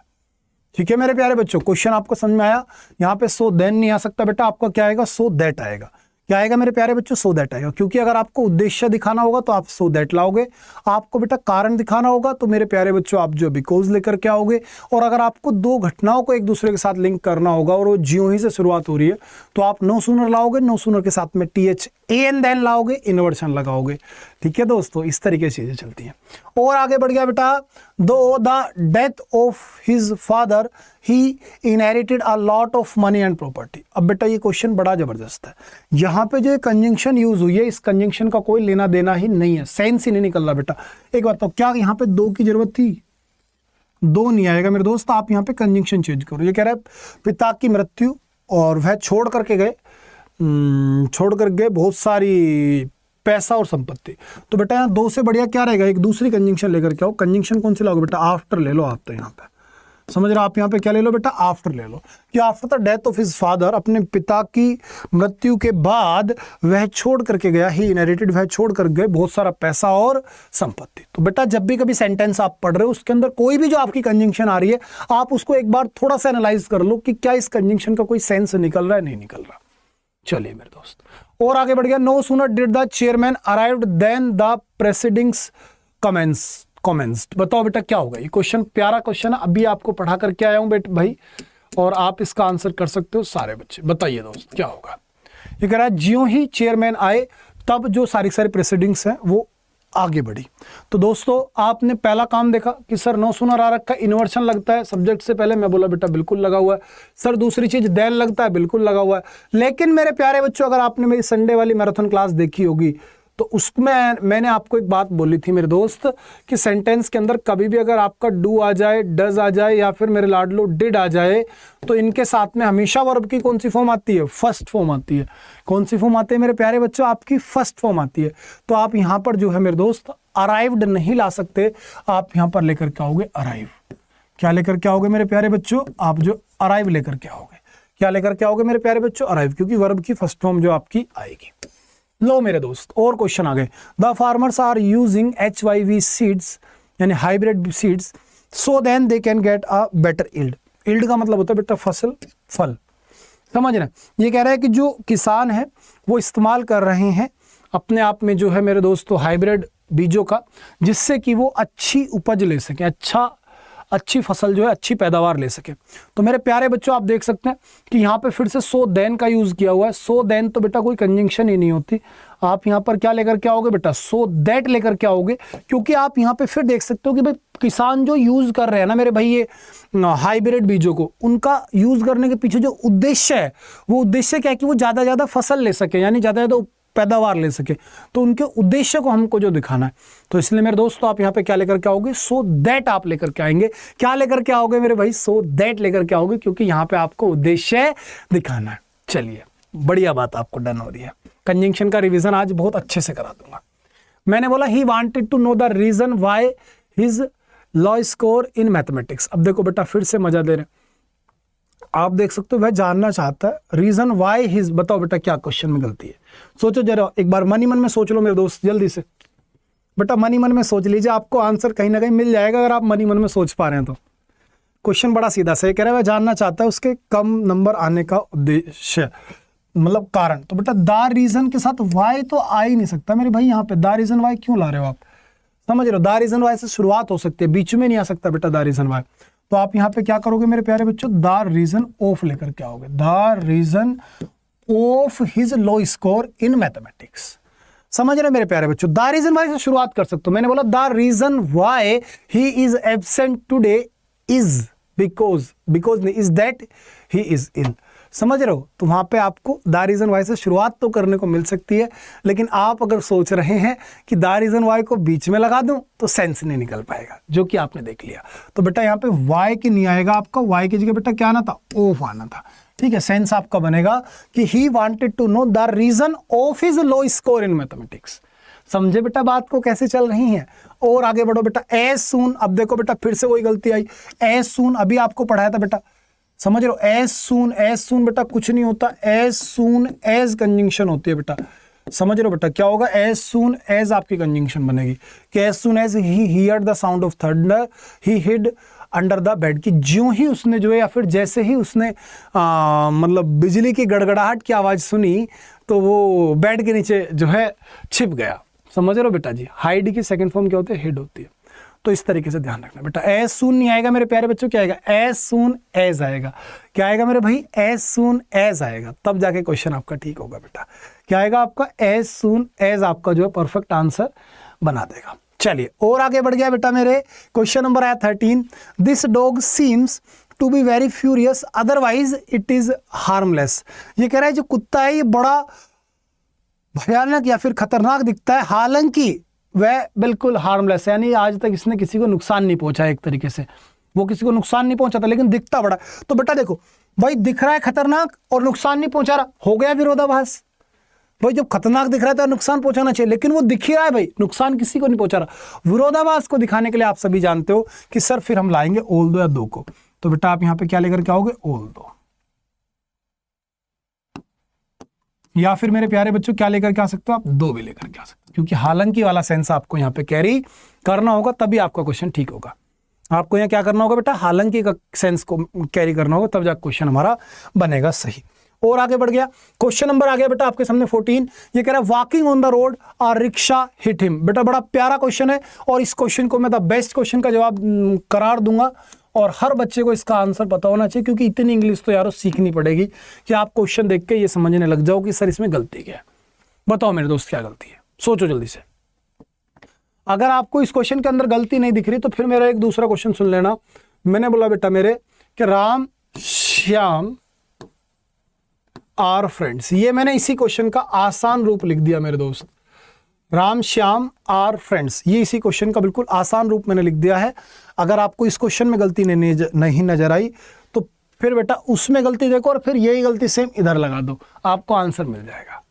A: ठीक है मेरे प्यारे बच्चों? क्वेश्चन आपको समझ में आया? यहाँ पे सो देन नहीं आ सकता बेटा, आपका क्या आएगा? सो दैट आएगा। क्या आएगा मेरे प्यारे बच्चों? सो दैट आएगा, क्योंकि अगर आपको उद्देश्य दिखाना होगा तो आप सो दैट लाओगे, आपको बेटा कारण दिखाना होगा तो मेरे प्यारे बच्चों आप जो बिकॉज लेकर के आओगे, और अगर आपको 2 घटनाओं को एक दूसरे के साथ लिंक करना होगा और वो ज्यों ही से शुरुआत हो रही है तो आप नो सूनर लाओगे, नो सूनर के साथ में THAN देन लाओगे, इन्वर्शन लगाओगे, ठीक है दोस्तों? इस तरीके से चीजें चलती हैं। और आगे बढ़ गया बेटा, दो the death of his father he inherited a lot of money and property. अब बेटा ये क्वेश्चन बड़ा जबरदस्त है। यहाँ पे जो कंजंक्शन यूज हुई है इस कंजंक्शन का कोई लेना देना ही नहीं है, सेंस ही नहीं निकल रहा बेटा। एक बात तो क्या यहाँ पे 2 की जरूरत थी? 2 नहीं आएगा मेरे दोस्त, आप यहाँ पे कंजंक्शन चेंज करो। ये कह रहा है पिता की मृत्यु और वह छोड़ करके गए बहुत सारी पैसा और संपत्ति। तो बेटा यहाँ 2 से बढ़िया क्या रहेगा? एक दूसरी कंजंक्शन लेकर के आओ। कंजंक्शन कौन सी लाओगे बेटा? आफ्टर ले लो आप। तो यहाँ पे समझ रहे हो आप? यहाँ पे क्या ले लो बेटा? आफ्टर ले लो, कि after the death of his father, अपने पिता की मृत्यु के बाद वह छोड़ करके गया, ही इनहेरिटेड, वह छोड़ कर गए बहुत सारा पैसा और संपत्ति। तो बेटा जब भी कभी सेंटेंस आप पढ़ रहे हो उसके अंदर कोई भी जो आपकी कंजंक्शन आ रही है आप उसको एक बार थोड़ा सा एनालाइज कर लो कि क्या इस कंजंक्शन का कोई सेंस निकल रहा है, नहीं निकल रहा। चलिए मेरे दोस्त और आगे बढ़ गया। No sooner did the chairman arrived then the proceedings commence. Commenced. बताओ बेटा क्या होगा। ये क्वेश्चन प्यारा क्वेश्चन है, अभी आपको पढ़ा करके आया हूं बेटा भाई, और आप इसका आंसर कर सकते हो सारे बच्चे। बताइए दोस्त क्या होगा। ये कह रहा है ज्यों ही चेयरमैन आए तब जो सारी प्रोसीडिंग्स हैं वो आगे बढ़ी। तो दोस्तों आपने पहला काम देखा कि सर नो सुनर आ रखा, इन्वर्शन लगता है सब्जेक्ट से पहले, मैं बोला बेटा बिल्कुल लगा हुआ है। सर दूसरी चीज देन लगता है, बिल्कुल लगा हुआ है। लेकिन मेरे प्यारे बच्चों, अगर आपने मेरी संडे वाली मैराथन क्लास देखी होगी तो उसमें मैंने आपको एक बात बोली थी मेरे दोस्त कि सेंटेंस के अंदर कभी भी अगर आपका डू आ जाए, डज आ जाए या फिर मेरे लाडलो डिड आ जाए तो इनके साथ में हमेशा वर्ब की कौन सी फॉर्म आती है? फर्स्ट फॉर्म आती है। कौन सी फॉर्म आती है मेरे प्यारे बच्चों? आपकी फर्स्ट फॉर्म आती है। तो आप यहां पर जो है मेरे दोस्त अराइव्ड नहीं ला सकते, आप यहां पर लेकर के आओगे अराइव। क्या लेकर के आओगे मेरे प्यारे बच्चों? आप जो अराइव लेकर के आओगे। क्या लेकर के आओगे मेरे प्यारे बच्चों? अराइव, क्योंकि वर्ब की फर्स्ट फॉर्म जो आपकी आएगी। लो मेरे दोस्त और क्वेश्चन आ गए। The farmers are using HYV seeds यानी hybrid seeds so then they can get a better yield. Yield का मतलब होता है बेटा फसल, फल। समझ रहे? ये कह रहा है कि जो किसान है वो इस्तेमाल कर रहे हैं अपने आप में जो है मेरे दोस्तों हाइब्रिड बीजों का, जिससे कि वो अच्छी उपज ले सकें, अच्छी फसल जो है अच्छी पैदावार ले सके। तो मेरे प्यारे बच्चों आप देख सकते हैं कि यहाँ पे फिर से सो देन का यूज किया हुआ है। सो देन तो बेटा कोई कंजंक्शन ही नहीं होती। आप यहाँ पर क्या लेकर के आओगे बेटा? सो दैट लेकर के आओगे, क्योंकि आप यहाँ पे फिर देख सकते हो कि भाई किसान जो यूज कर रहे हैं ना मेरे भाई ये हाइब्रिड बीजों को, उनका यूज करने के पीछे जो उद्देश्य है वो उद्देश्य क्या है कि वो ज्यादा ज्यादा फसल ले सके, यानी ज्यादा ज्यादा पैदावार ले सके। तो उनके उद्देश्य को हमको जो दिखाना है, तो इसलिए मेरे दोस्तों आप यहाँ पे क्या लेकर के आओगे? सो दैट आप लेकर के आएंगे। क्या लेकर के आओगे मेरे भाई? सो दैट लेकर के आओगे, क्योंकि यहाँ पे आपको उद्देश्य दिखाना है। चलिए बढ़िया बात आपको डन हो रही है। कंजंक्शन का रिवीजन आज बहुत अच्छे से करा दूंगा। मैंने बोला he wanted to know the reason why his low score in mathematics. अब देखो बेटा फिर से मजा दे रहे हैं। आप देख सकते हो वह जानना चाहता है रीजन व्हाई हिज। बताओ बेटा क्या क्वेश्चन में गलती है? सोचो जरा एक बार, मन ही मन में सोच लो मेरे दोस्त जल्दी से। बेटा मन ही मन में सोच लीजिए, आपको आंसर कहीं ना कहीं मिल जाएगा अगर आप मन ही मन में सोच पा रहे हैं तो। क्वेश्चन बड़ा सीधा सा कह रहा है वह जानना चाहता है उसके कम नंबर आने का उद्देश्य, मतलब कारण। तो बेटा द रीजन के साथ वाई तो आ ही नहीं सकता मेरे भाई। यहाँ पे द रीजन वाई क्यों ला रहे हो आप? समझ रहे हो? द रीजन वाई से शुरुआत हो सकती है, बीच में नहीं आ सकता बेटा द रीजन वाई। तो आप यहाँ पे क्या करोगे मेरे प्यारे बच्चों? द रीजन ऑफ लेकर के आओगे। The reason of his low score in mathematics. समझ रहे मेरे प्यारे बच्चों? द रीजन वाई से शुरुआत कर सकते हो। मैंने बोला the reason why he is absent today is because नहीं, is that he is ill. समझ रहे हो? तो वहां पे आपको द रीजन वाई से शुरुआत तो करने को मिल सकती है, लेकिन आप अगर सोच रहे हैं कि द रीजन वाई को बीच में लगा दूं तो सेंस नहीं निकल पाएगा, जो कि आपने देख लिया। तो बेटा यहाँ पे वाई की नहीं आएगा आपका, वाई की जगह बेटा क्या आना था? ऑफ आना था। ठीक है, सेंस आपका बनेगा कि he wanted to know the reason of his low score in mathematics. समझे बेटा बात को कैसे चल रही है? और आगे बढ़ो बेटा। एज सून, अब देखो बेटा फिर से वही गलती आई। एज सून अभी आपको पढ़ाया था बेटा, समझ रहे हो? एज सून बेटा कुछ नहीं होता, एज सून एज कंजंक्शन होती है बेटा। समझ रहे हो बेटा क्या होगा? एज सून एज आपकी कंजंक्शन बनेगी कि as soon as he heard the sound of thunder he hid under the bed. की ज्यों ही उसने जो है या फिर जैसे ही उसने मतलब बिजली की गड़गड़ाहट की आवाज सुनी तो वो बेड के नीचे जो है छिप गया। समझ रहे हो बेटा जी? हाइड की सेकंड फॉर्म क्या होती है? हिड होती है। तो इस तरीके से ध्यान रखना बेटा। एज सून नहीं आएगा मेरे प्यारे बच्चों, क्या आएगा? एज सून एज आएगा। क्या आएगा मेरे भाई? एज सून एज आएगा, तब जाके क्वेश्चन आपका ठीक होगा बेटा। क्या आएगा आपका? एज सून एज आपका जो है परफेक्ट आंसर बना देगा। चलिए और आगे बढ़ गया बेटा मेरे। क्वेश्चन नंबर आया 13। This dog seems to be very furious otherwise it is harmless. ये कह रहा है जो कुत्ता है ये बड़ा भयानक या फिर खतरनाक दिखता है, हालांकि वह बिल्कुल हार्मलेस है, यानी आज तक इसने किसी को नुकसान नहीं पहुंचा। एक तरीके से वो किसी को नुकसान नहीं पहुंचाता, लेकिन दिखता बड़ा। तो बेटा देखो भाई, दिख रहा है खतरनाक और नुकसान नहीं पहुंचा रहा, हो गया विरोधाभास। भाई जब खतरनाक दिख रहा है तो नुकसान पहुंचाना चाहिए, लेकिन वो दिख ही रहा है भाई, नुकसान किसी को नहीं पहुंचा रहा। विरोधाभास को दिखाने के लिए आप सभी जानते हो कि सर फिर हम लाएंगे ओल दो या दो को। तो बेटा आप यहां पे क्या लेकर के आओगे? ओल दो। या फिर मेरे प्यारे बच्चों क्या लेकर के आ सकते हो आप? दो भी लेकर के आ सकते हो, क्योंकि हालांकि वाला सेंस आपको यहाँ पे कैरी करना होगा, तभी आपका क्वेश्चन ठीक होगा। आपको यहाँ क्या करना होगा बेटा? हालांकि का सेंस को कैरी करना होगा, तब जाकर क्वेश्चन हमारा बनेगा सही। और आगे बढ़ गया, क्वेश्चन नंबर आ गया बेटा आपके सामने 14। ये कह रहा है वॉकिंग ऑन द रोड और रिक्शा हिट हिम। बेटा बड़ा प्यारा क्वेश्चन है और इस क्वेश्चन को मैं द बेस्ट क्वेश्चन का जवाब करार दूंगा और हर बच्चे को इसका आंसर पता होना चाहिए, क्योंकि इतनी इंग्लिश तो यारो सीखनी पड़ेगी कि आप क्वेश्चन देख के ये समझने लग जाओ कि सर इसमें गलती क्या है। बताओ मेरे दोस्त क्या गलती है, सोचो जल्दी से। अगर आपको इस क्वेश्चन के अंदर गलती नहीं दिख रही तो फिर मेरा एक दूसरा क्वेश्चन सुन लेना। मैंने बोला बेटा मेरे कि राम श्याम आर फ्रेंड्स, ये मैंने इसी क्वेश्चन का आसान रूप लिख दिया मेरे दोस्त। राम श्याम आर फ्रेंड्स, ये इसी क्वेश्चन का बिल्कुल आसान रूप मैंने लिख दिया है। अगर आपको इस क्वेश्चन में गलती नहीं नजर आई तो फिर बेटा उसमें गलती देखो और फिर यही गलती सेम इधर लगा दो, आपको आंसर मिल जाएगा।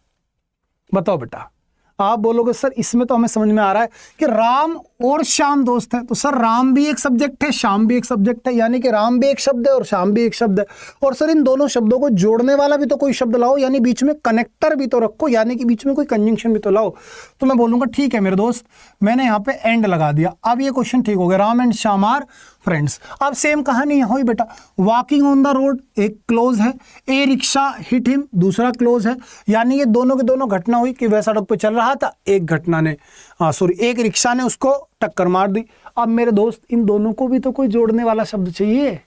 A: बताओ बेटा, आप बोलोगे सर इसमें तो हमें समझ में आ रहा है कि राम और श्याम दोस्त हैं, तो सर राम भी एक सब्जेक्ट है, श्याम भी एक सब्जेक्ट है, यानी कि राम भी एक शब्द है और श्याम भी एक शब्द है। और सर इन दोनों शब्दों को जोड़ने वाला भी तो कोई शब्द लाओ, यानी बीच में कनेक्टर भी तो रखो, यानी कि बीच में कोई कंजंक्शन भी तो लाओ। तो मैं बोलूंगा ठीक है मेरे दोस्त, मैंने यहाँ पे एंड लगा दिया। अब ये क्वेश्चन ठीक हो गया, Ram and Shyam are friends. अब सेम कहानी हुई बेटा, वॉकिंग ऑन द रोड एक क्लोज है, ए रिक्शा हिट हिम दूसरा क्लोज है, यानी ये दोनों की दोनों घटना हुई कि वह सड़क पे चल रहा था, एक घटना ने एक रिक्शा ने उसको टक्कर मार दी। अब मेरे दोस्त इन दोनों को भी तो कोई जोड़ने वाला शब्द चाहिए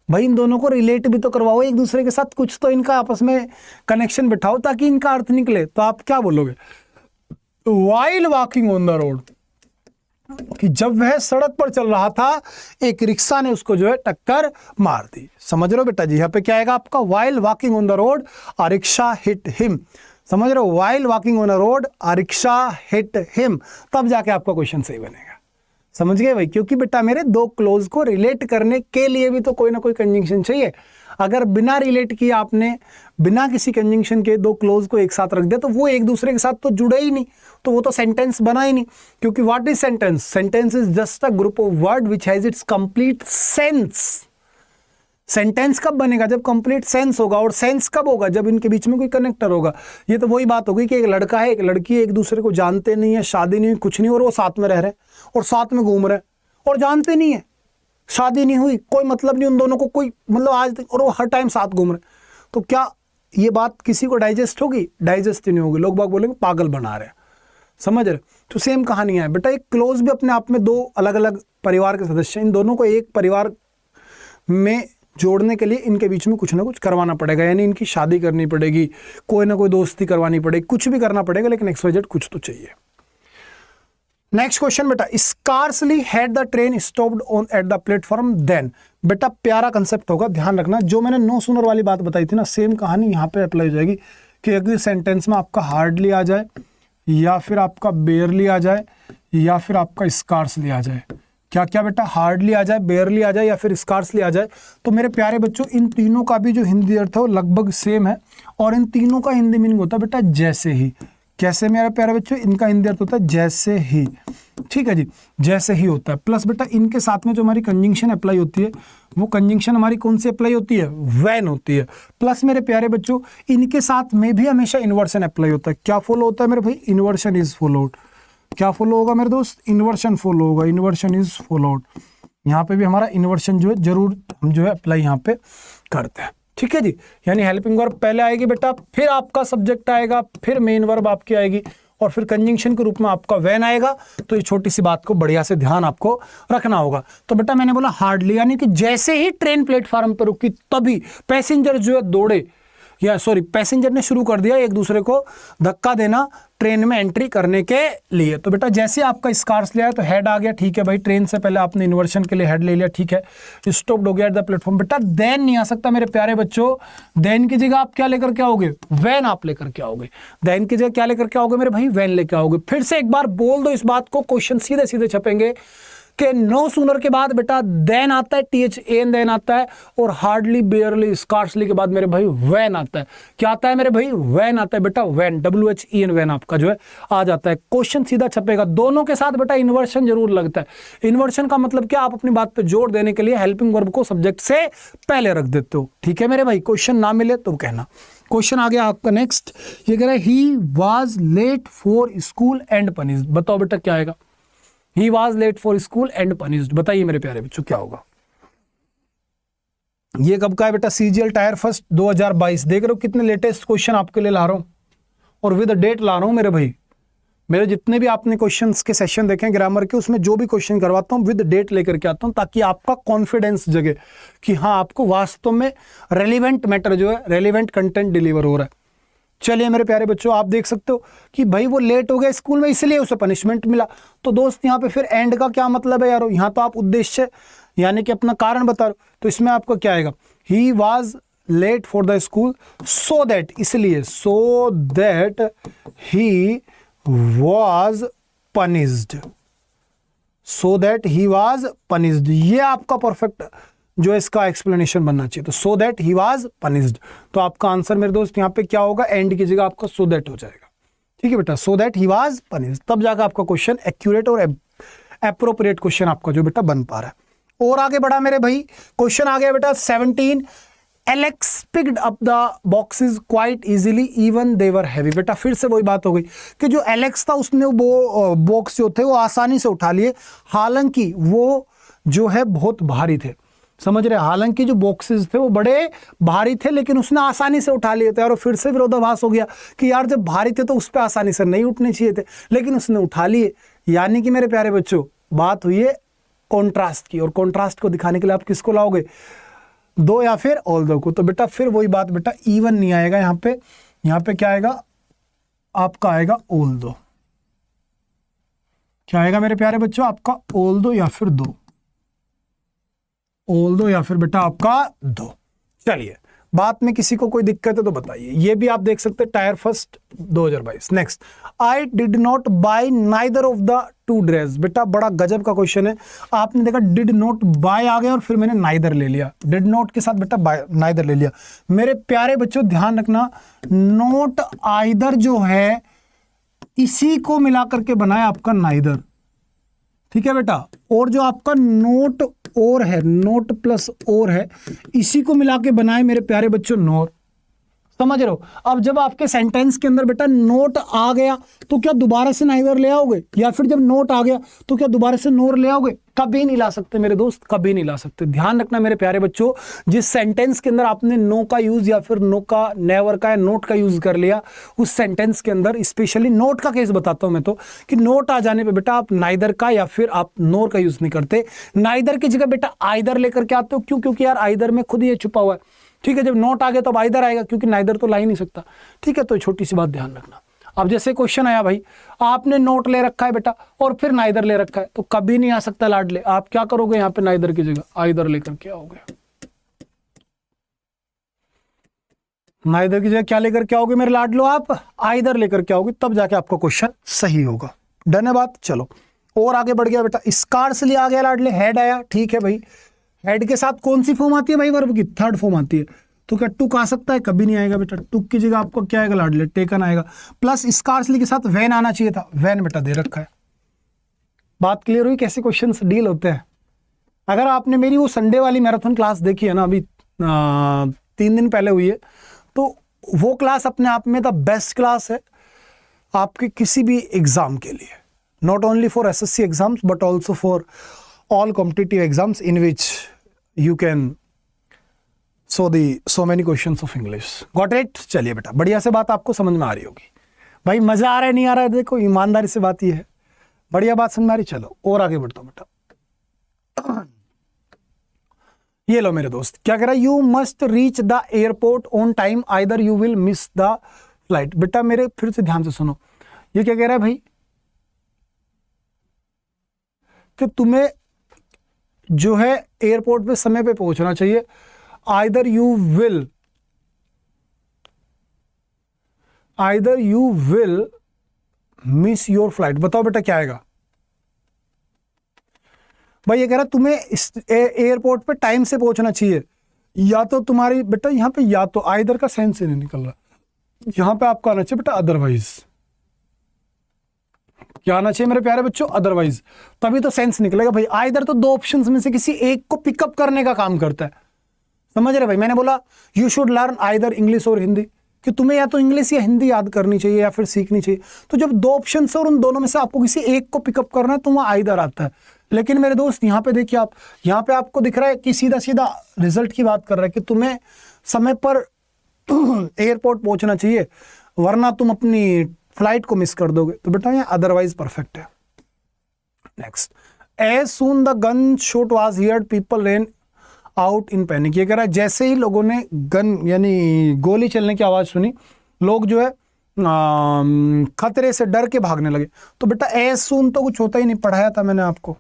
A: भाई, इन दोनों को रिलेट भी तो करवाओ एक दूसरे के साथ, कुछ तो इनका आपस में कनेक्शन बिठाओ ताकि इनका अर्थ निकले। तो आप क्या बोलोगे, while walking on the road, कि जब वह सड़क पर चल रहा था एक रिक्शा ने उसको जो है टक्कर मार दी। समझ रहे हो बेटा जी, यहाँ पे क्या आएगा आपका, while walking on the road a rickshaw hit him. समझ रहे हो, while walking on a road a rickshaw hit him, तब जाके आपका क्वेश्चन सही बनेगा। समझ गए भाई, क्योंकि बेटा मेरे दो क्लोज को रिलेट करने के लिए भी तो कोई ना कोई कंजंक्शन चाहिए। अगर बिना रिलेट किए आपने बिना किसी कंजंक्शन के दो क्लोज को एक साथ रख दिया तो वो एक दूसरे के साथ तो जुड़े ही नहीं, तो वो तो सेंटेंस बना ही नहीं। क्योंकि what is sentence, sentence is just a group of word which has its complete sense. Sentence कब बनेगा, जब कंप्लीट सेंस होगा, और सेंस कब होगा, जब इनके बीच में कोई कनेक्टर होगा। ये तो वही बात होगी कि एक लड़का है एक लड़की है, एक दूसरे को जानते नहीं है, शादी नहीं हुई, कुछ नहीं, और वो साथ में रह रहे हैं और साथ में घूम रहे हैं और जानते नहीं है, शादी नहीं हुई, कोई मतलब नहीं उन दोनों को, कोई मतलब आज तक, और वो हर टाइम साथ घूम रहे हैं। तो क्या ये बात किसी को डाइजेस्ट होगी, डाइजेस्ट नहीं होगी, लोग बाग बोलेंगे पागल बना रहे हैं। समझ रहे, तो सेम कहानी है बेटा। एक क्लोज भी अपने आप में दो अलग अलग परिवार के सदस्य, इन दोनों को एक परिवार में जोड़ने के लिए इनके बीच में कुछ ना कुछ करवाना पड़ेगा, यानी इनकी शादी करनी पड़ेगी, कोई ना कोई दोस्ती करवानी पड़ेगी, कुछ भी करना पड़ेगा, लेकिन XYZ कुछ तो चाहिए। नेक्स्ट क्वेश्चन बेटा, scarcely had the train stopped on at the platform then. बेटा प्यारा कंसेप्ट होगा, ध्यान रखना, जो मैंने नो सूनर वाली बात बताई थी ना, सेम कहानी यहाँ पे अप्लाई हो जाएगी कि अगर सेंटेंस में आपका हार्डली आ जाए या फिर आपका बेयरली आ जाए या फिर आपका स्कार्सली आ जाए। क्या क्या बेटा, हार्डली आ जाए, बेयरली आ जाए या फिर स्कार्सली आ जाए। तो मेरे प्यारे बच्चों इन तीनों का भी जो हिंदी अर्थ है वो लगभग सेम है, और इन तीनों का हिंदी मीनिंग होता है बेटा जैसे ही। कैसे मेरे प्यारे बच्चों, इनका हिंदी अर्थ होता है जैसे ही, ठीक है जी, जैसे ही होता है। प्लस बेटा इनके साथ में जो हमारी कंजंक्शन अप्लाई होती है वो कंजंक्शन हमारी कौन सी अप्लाई होती है, व्हेन होती है। प्लस मेरे प्यारे बच्चों इनके साथ में भी हमेशा इन्वर्शन अप्लाई होता है। क्या फॉलो होता है मेरे भाई, इन्वर्शन इज फॉलोड। क्या फॉलो होगा मेरे दोस्त, इन्वर्शन फॉलो होगा, इन्वर्शन इज फॉलोड। यहाँ पे भी हमारा इन्वर्शन जो है जरूर हम जो है अप्लाई यहाँ पे करते हैं, ठीक है जी। यानी हेल्पिंग वर्ब पहले आएगी बेटा, फिर आपका सब्जेक्ट आएगा, फिर मेन वर्ब आपकी आएगी, और फिर कंजंक्शन के रूप में आपका व्हेन आएगा। तो ये छोटी सी बात को बढ़िया से ध्यान आपको रखना होगा। तो बेटा मैंने बोला हार्डली, यानी कि जैसे ही ट्रेन प्लेटफार्म पर रुकी तभी पैसेंजर जो है दौड़े, या सॉरी पैसेंजर ने शुरू कर दिया एक दूसरे को धक्का देना ट्रेन में एंट्री करने के लिए। तो बेटा जैसे आपका स्कार्स लिया है तो हेड आ गया, ठीक है भाई, ट्रेन से पहले आपने इन्वर्शन के लिए हेड ले लिया, ठीक है, स्टॉप्ड हो गया एट द प्लेटफॉर्म। बेटा देन नहीं आ सकता मेरे प्यारे बच्चों, देन की जगह आप क्या लेकर के आओगे, व्हेन आप लेकर के आओगे। देन की जगह क्या लेकर के आओगे मेरे भाई, व्हेन लेकर आओगे। फिर से एक बार बोल दो इस बात को, क्वेश्चन सीधे सीधे छपेंगे कि नो सूनर के बाद बेटा देन आता है, THAN देन आता है, और हार्डली, बेयरली, स्कार्सली के बाद मेरे भाई व्हेन आता है। क्या आता है मेरे भाई, व्हेन आता है बेटा, व्हेन, WHEN, व्हेन आपका जो है आ जाता है। क्वेश्चन सीधा छपेगा। दोनों के साथ बेटा इन्वर्शन जरूर लगता है। इन्वर्शन का मतलब क्या, आप अपनी बात पे जोर देने के लिए हेल्पिंग वर्ब को सब्जेक्ट से पहले रख देते हो, ठीक है मेरे भाई। क्वेश्चन ना मिले तो कहना। क्वेश्चन आ गया आपका नेक्स्ट, ये कह रहा है he was late for school and punished. बताओ बेटा क्या आएगा, He was late for school and punished। बताइए मेरे प्यारे बच्चों क्या होगा। ये कब का है बेटा? CGL tyre first 2022। देख रहे हो कितने लेटेस्ट क्वेश्चन आपके लिए ला रहा हूं और विद डेट ला रहा हूं मेरे भाई। मेरे जितने भी आपने क्वेश्चंस के सेशन देखे ग्रामर के, उसमें जो भी क्वेश्चन करवाता हूं विद डेट लेकर के आता हूं, ताकि आपका कॉन्फिडेंस जगे कि हाँ आपको वास्तव में रेलिवेंट मैटर जो है, रेलिवेंट कंटेंट डिलीवर हो रहा है। चलिए मेरे प्यारे बच्चों, आप देख सकते हो कि भाई वो लेट हो गया स्कूल में इसलिए उसे पनिशमेंट मिला। तो दोस्त यहाँ पे फिर एंड का क्या मतलब है यारो? यहाँ तो आप उद्देश्य यानी कि अपना कारण बता रहे हो, तो इसमें आपका क्या आएगा? He was late for the school so that, इसलिए so that he was punished, so that he was punished। ये आपका परफेक्ट जो है इसका एक्सप्लेनेशन बनना चाहिए। तो so that he was punished, तो आपका आंसर मेरे दोस्त यहाँ पे क्या होगा? एंड की जगह आपका so that हो जाएगा। ठीक है बेटा, so that he was punished, तब जाकर आपका क्वेश्चन एक्यूरेट और एप्रोप्रिएट क्वेश्चन आपका जो बेटा बन पा रहा है। और आगे बढ़ा मेरे भाई, क्वेश्चन आ गया बेटा 17। Alex picked up the boxes quite easily even they were heavy। बेटा फिर से वही बात हो गई कि जो एलेक्स था उसने वो बॉक्स जो थे वो आसानी से उठा लिए, हालांकि वो जो है बहुत भारी थे। समझ रहे? हालांकि जो बॉक्सेस थे वो बड़े भारी थे, लेकिन उसने आसानी से उठा लिए थे। और फिर से विरोधाभास हो गया कि यार जब भारी थे तो उस पर आसानी से नहीं उठने चाहिए थे, लेकिन उसने उठा लिए। यानी कि मेरे प्यारे बच्चों बात हुई है कॉन्ट्रास्ट की, और कॉन्ट्रास्ट को दिखाने के लिए आप किसको लाओगे? दो या फिर ऑल दो को। तो बेटा फिर वही बात बेटा, इवन नहीं आएगा यहाँ पे। यहाँ पे क्या आएगा? आपका आएगा ऑल दो। क्या आएगा मेरे प्यारे बच्चों? आपका ऑल दो या फिर दो, ऑल दो या फिर बेटा आपका दो। चलिए, बात में किसी को कोई दिक्कत है तो बताइए। ये भी आप देख सकते हैं tier first 2022। Next, I did not buy neither of the two dress. बेटा बड़ा गजब का क्वेश्चन है। आपने देखा डिड नॉट बाय आ गया और फिर मैंने नाइदर ले लिया, डिड नॉट के साथ बेटा बाय नाइदर ले लिया। मेरे प्यारे बच्चों ध्यान रखना, नॉट आइदर जो है इसी को मिलाकर के बनाया आपका नाइदर। ठीक है बेटा, और जो आपका नोट और है, नोट प्लस और है, इसी को मिला के बनाए मेरे प्यारे बच्चों नोर। समझ रहे हो? अब जब आपके सेंटेंस के अंदर बेटा नोट आ गया तो क्या दोबारा से नाइदर ले आओगे? या फिर जब नोट आ गया तो क्या दोबारा से नोर ले आओगे? कभी नहीं ला सकते मेरे दोस्त, कभी नहीं ला सकते। ध्यान रखना मेरे प्यारे बच्चों, जिस सेंटेंस के अंदर आपने नो का यूज या फिर नो का, नेवर का या नोट का यूज कर लिया, उस सेंटेंस के अंदर स्पेशली नोट का केस बताता हूं मैं तो, कि नोट आ जाने पर बेटा आप नाइदर का या फिर आप नोर का यूज नहीं करते। नाइदर की जगह बेटा आइदर लेकर के आते हो। क्यों? क्योंकि यार आइदर में खुद ये छुपा हुआ है। ठीक है, जब नोट आ गया तो अब आइदर आएगा, क्योंकि नाइदर तो ला ही नहीं सकता। ठीक है, तो छोटी सी बात ध्यान रखना। अब जैसे क्वेश्चन आया भाई, आपने नोट ले रखा है बेटा और फिर नाइदर ले रखा है, तो कभी नहीं आ सकता लाडले। आप क्या करोगे? यहाँ पे नाइदर की जगह आइदर लेकर के आओगे। नाइदर की जगह क्या लेकर के आओगे मेरे लाडलो? आप आइदर लेकर के आओगे, तब जाके आपका क्वेश्चन सही होगा। डन है बात? चलो और आगे बढ़ गया बेटा, स्कार्सली आ गया लाडले, हेड आया। ठीक है भाई, हेड के साथ कौन सी फॉर्म आती है भाई? वर्ब की थर्ड फॉर्म आती है। तो क्या टुक आ सकता है? कभी नहीं आएगा बेटा। टुक की जगह आपको क्या आएगा लाडले? टेकन आएगा। प्लस स्कार्सली के साथ वैन आना चाहिए था, वैन बेटा दे रखा है। बात क्लियर हुई कैसे क्वेश्चंस डील होते हैं? अगर आपने मेरी वो संडे वाली मैराथन क्लास देखी है ना, अभी 3 दिन पहले हुई है, तो वो क्लास अपने आप में द बेस्ट क्लास है आपके किसी भी एग्जाम के लिए, not only for SSC exams but also for all competitive exams in which you can so many questions of English. Got it? चलिए बेटा, बढ़िया से बात आपको समझ में आ रही होगी भाई। मजा आ रहा है नहीं आ रहा है? देखो ईमानदारी से बात ये है, बढ़िया बात समझ में आ रही। चलो और आगे बढ़ता हूं बेटा। ये लो मेरे दोस्त, क्या कह रहा है? You must reach the airport on time either you will miss the flight. बेटा मेरे फिर से ध्यान से सुनो, ये क्या कह रहा है भाई? कि तुम्हें जो है एयरपोर्ट पे समय पे पहुंचना चाहिए। either you will miss your flight। बताओ बेटा क्या आएगा भाई? ये कह रहा तुम्हें एयरपोर्ट पे टाइम से पहुंचना चाहिए, या तो तुम्हारी बेटा यहाँ पे या तो आइदर का सेंस ही नहीं निकल रहा। यहाँ पे आपका आना चाहिए बेटा अदरवाइज। क्या आना चाहिए मेरे प्यारे बच्चों? अदरवाइज, तभी तो सेंस निकलेगा भाई। आइदर तो 2 ऑप्शंस में से किसी एक को पिकअप करने का काम करता है। समझ रहे भाई? मैंने बोला you should learn either English और हिंदी, कि तुम्हें या तो इंग्लिश या हिंदी याद करनी चाहिए या फिर सीखनी चाहिए। तो जब 2 ऑप्शन है और उन दोनों में से आपको किसी एक को पिकअप करना है तो वहां आइदर आता है। लेकिन मेरे दोस्त यहाँ पे देखिए, आप यहाँ पे आपको दिख रहा है कि सीधा सीधा रिजल्ट की बात कर रहा है कि तुम्हें समय पर एयरपोर्ट पहुंचना चाहिए, वरना तुम अपनी फ्लाइट को मिस कर दोगे। तो बेटा ये अदरवाइज परफेक्ट है। Next, as soon the gun shot was heard people ran out in panic. ये कह रहा है जैसे ही लोगों ने गन यानी गोली चलने की आवाज सुनी, लोग जो है खतरे से डर के भागने लगे। तो बेटा एज सून तो कुछ होता ही नहीं, पढ़ाया था मैंने आपको,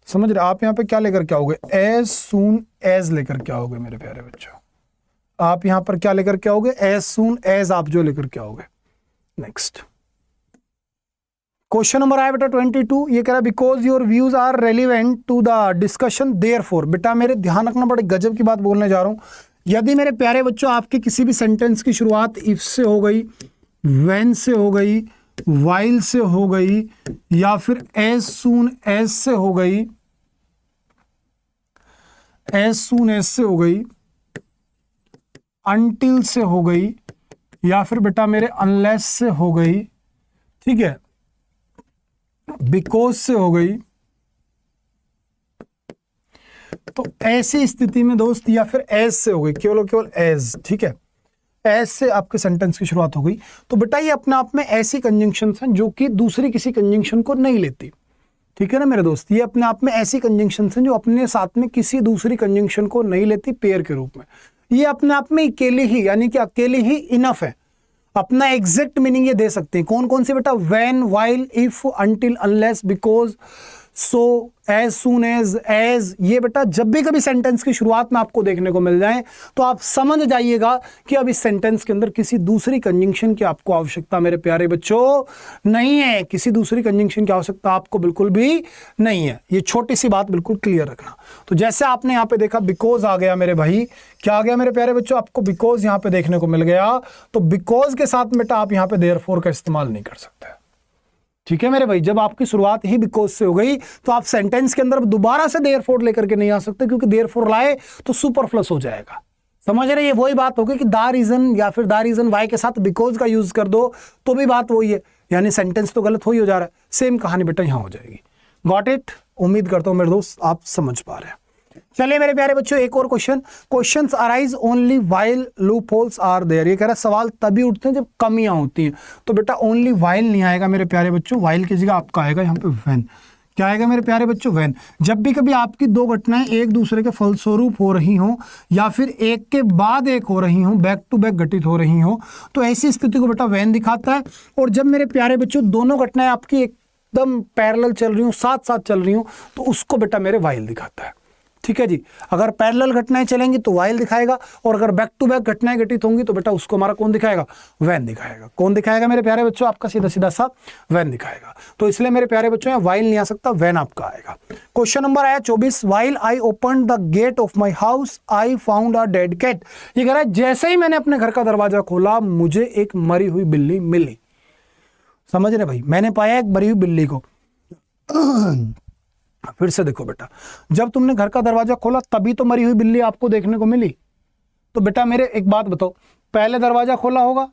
A: समझ रहे? आप यहाँ पे क्या लेकर के आओगे? एज सून एज लेकर के आओगे मेरे प्यारे बच्चों। आप यहां पर क्या लेकर के आओगे? एज सून एज आप जो लेकर के आओगे। नेक्स्ट क्वेश्चन नंबर आया बेटा 22। ये कह रहा है because your views are relevant to the discussion therefore. बेटा मेरे ध्यान रखना, बड़े गजब की बात बोलने जा रहा हूं। यदि मेरे प्यारे बच्चों आपके किसी भी सेंटेंस की शुरुआत इफ से हो गई, व्हेन से हो गई, व्हाइल से हो गई, या फिर एज सून एज से हो गई, एज सून एज से हो गई, अनटिल से हो गई, या फिर बेटा मेरे अनलेस से हो गई, ठीक है, बिकॉज से हो गई, तो ऐसी स्थिति में दोस्त, या फिर एज से हो गई, केवल केवल एज, ठीक है, एज से आपके सेंटेंस की शुरुआत हो गई, तो बेटा ये अपने आप में ऐसी कंजंक्शंस हैं जो कि दूसरी किसी कंजंक्शन को नहीं लेती। ठीक है ना मेरे दोस्त, ये अपने आप में ऐसी कंजंक्शंस हैं जो अपने साथ में किसी दूसरी कंजंक्शन को नहीं लेती पेयर के रूप में। ये अपने आप में अकेले ही, यानी कि अकेले ही इनफ है, अपना एग्जैक्ट मीनिंग ये दे सकते हैं। कौन कौन से बेटा? When, while, if, until, unless, because, so, as soon as. ये बेटा जब भी कभी सेंटेंस की शुरुआत में आपको देखने को मिल जाए तो आप समझ जाइएगा कि अब इस सेंटेंस के अंदर किसी दूसरी कंजंक्शन की आपको आवश्यकता मेरे प्यारे बच्चों नहीं है। किसी दूसरी कंजंक्शन की आवश्यकता आपको बिल्कुल भी नहीं है। ये छोटी सी बात बिल्कुल क्लियर रखना। तो जैसे आपने यहाँ पे देखा बिकॉज आ गया मेरे भाई, क्या आ गया मेरे प्यारे बच्चों? आपको बिकॉज यहाँ पे देखने को मिल गया, तो बिकॉज के साथ बेटा आप यहाँ पे देयरफॉर का इस्तेमाल नहीं कर सकते। ठीक है मेरे भाई, जब आपकी शुरुआत ही बिकॉज से हो गई तो आप सेंटेंस के अंदर दोबारा से देयरफॉर लेकर के नहीं आ सकते, क्योंकि देयरफॉर लाए तो सुपरफ्लस हो जाएगा। समझ रहे? ये वही बात होगी कि द रीजन या फिर द रीजन वाई के साथ बिकॉज का यूज कर दो तो भी बात वही है, यानी सेंटेंस तो गलत हो जा रहा है। सेम कहानी बेटा यहां हो जाएगी। Got it? उम्मीद करता हूं मेरे दोस्त आप समझ पा रहे हैं। चलिए मेरे प्यारे बच्चों, एक और questions arise only while loop holes are there. ये कह रहा है सवाल तभी उठते हैं जब कमियां होती हैं। तो बेटा ओनली व्हाइल नहीं आएगा मेरे प्यारे बच्चों, व्हाइल की जगह आपका आएगा यहाँ पे व्हेन। क्या आएगा मेरे प्यारे बच्चों? व्हेन। जब भी कभी आपकी दो घटनाएं एक दूसरे के फलस्वरूप हो रही हो या फिर एक के बाद एक हो रही हो, बैक टू बैक घटित हो रही हो, तो ऐसी स्थिति को बेटा व्हेन दिखाता है। और जब मेरे प्यारे बच्चों दोनों घटनाएं आपकी एकदम पैरेलल चल रही हो, साथ साथ चल रही हो, तो उसको बेटा मेरे व्हाइल दिखाता है। ठीक है जी, अगर पैरेलल घटनाएं चलेंगी तो व्हाइल दिखाएगा, और अगर बैक टू बैक घटनाएं घटित होंगी तो बेटा उसको हमारा कौन दिखाएगा? व्हेन दिखाएगा। कौन दिखाएगा मेरे प्यारे बच्चों? आपका सीधा सीधा सा व्हेन दिखाएगा। तो इसलिए मेरे प्यारे बच्चों यहाँ व्हाइल नहीं आ सकता, व्हेन आपका आएगा। क्वेश्चन नंबर आया 24। While I opened the gate of my house I found a dead cat. ये कह रहा है जैसे ही मैंने अपने घर का दरवाजा खोला मुझे एक मरी हुई बिल्ली मिली। समझ रहे भाई, मैंने पाया एक मरी हुई बिल्ली को। फिर से देखो बेटा, जब तुमने घर का दरवाजा खोला तभी तो मरी हुई बिल्ली आपको देखने को मिली। तो बेटा मेरे एक बात बताओ, पहले दरवाजा खोला होगा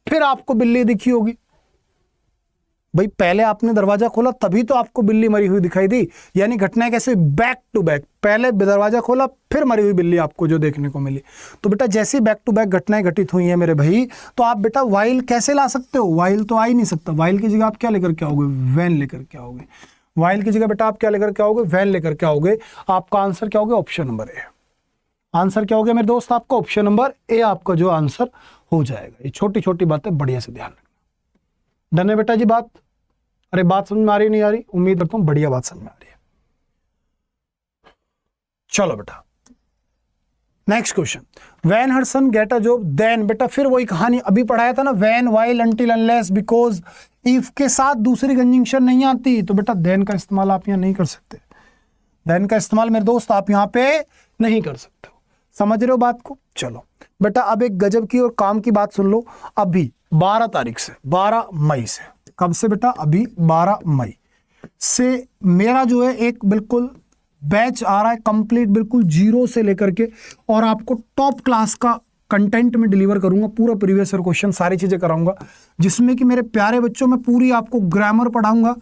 A: फिर आपको बिल्ली दिखी होगी? भाई पहले आपने दरवाजा खोला तभी तो आपको बिल्ली मरी हुई दिखाई दी। यानी घटनाएं कैसे? बैक टू बैक, पहले दरवाजा खोला फिर मरी हुई बिल्ली आपको जो देखने को मिली। तो बेटा जैसे बैक टू बैक घटनाएं घटित हुई हैं मेरे भाई, तो आप बेटा व्हाइल कैसे ला सकते हो? व्हाइल तो आ ही नहीं सकता। व्हाइल की जगह आप क्या लेकर के आओगे? व्हेन लेकर के आओगे। व्हाइल की जगह बेटा आप क्या लेकर के आओगे? व्हेन लेकर के आओगे। आपका आंसर क्या होगा? Option number A. आंसर क्या हो गया मेरे दोस्त? आपका ऑप्शन नंबर ए आपका जो आंसर हो जाएगा। ये छोटी छोटी बातें बढ़िया से ध्यान रखना। डन है बेटा जी बात? अरे बात समझ में आ रही नहीं आ रही? उम्मीद करता हूं बढ़िया बात समझ में आ रही है। चलो बेटा next question. When her son get a job then. बेटा फिर वही कहानी अभी पढ़ाया था ना, when, while, until, unless, because, if के साथ दूसरी कंजंक्शन नहीं आती तो बेटा देन का इस्तेमाल आप यहाँ नहीं कर सकते। देन का इस्तेमाल मेरे दोस्त आप यहाँ पे नहीं कर सकते हो। समझ रहे हो बात को? चलो बेटा अब एक गजब की और काम की बात सुन लो। अभी 12 तारीख से, 12 मई से, कब से बेटा? अभी 12 मई से मेरा जो है एक बिल्कुल बैच आ रहा है कंप्लीट, बिल्कुल जीरो से लेकर के, और आपको टॉप क्लास का कंटेंट में डिलीवर करूंगा, पूरा प्रीवियस ईयर क्वेश्चन सारी चीज़ें कराऊंगा, जिसमें कि मेरे प्यारे बच्चों मैं पूरी आपको ग्रामर पढ़ाऊंगा,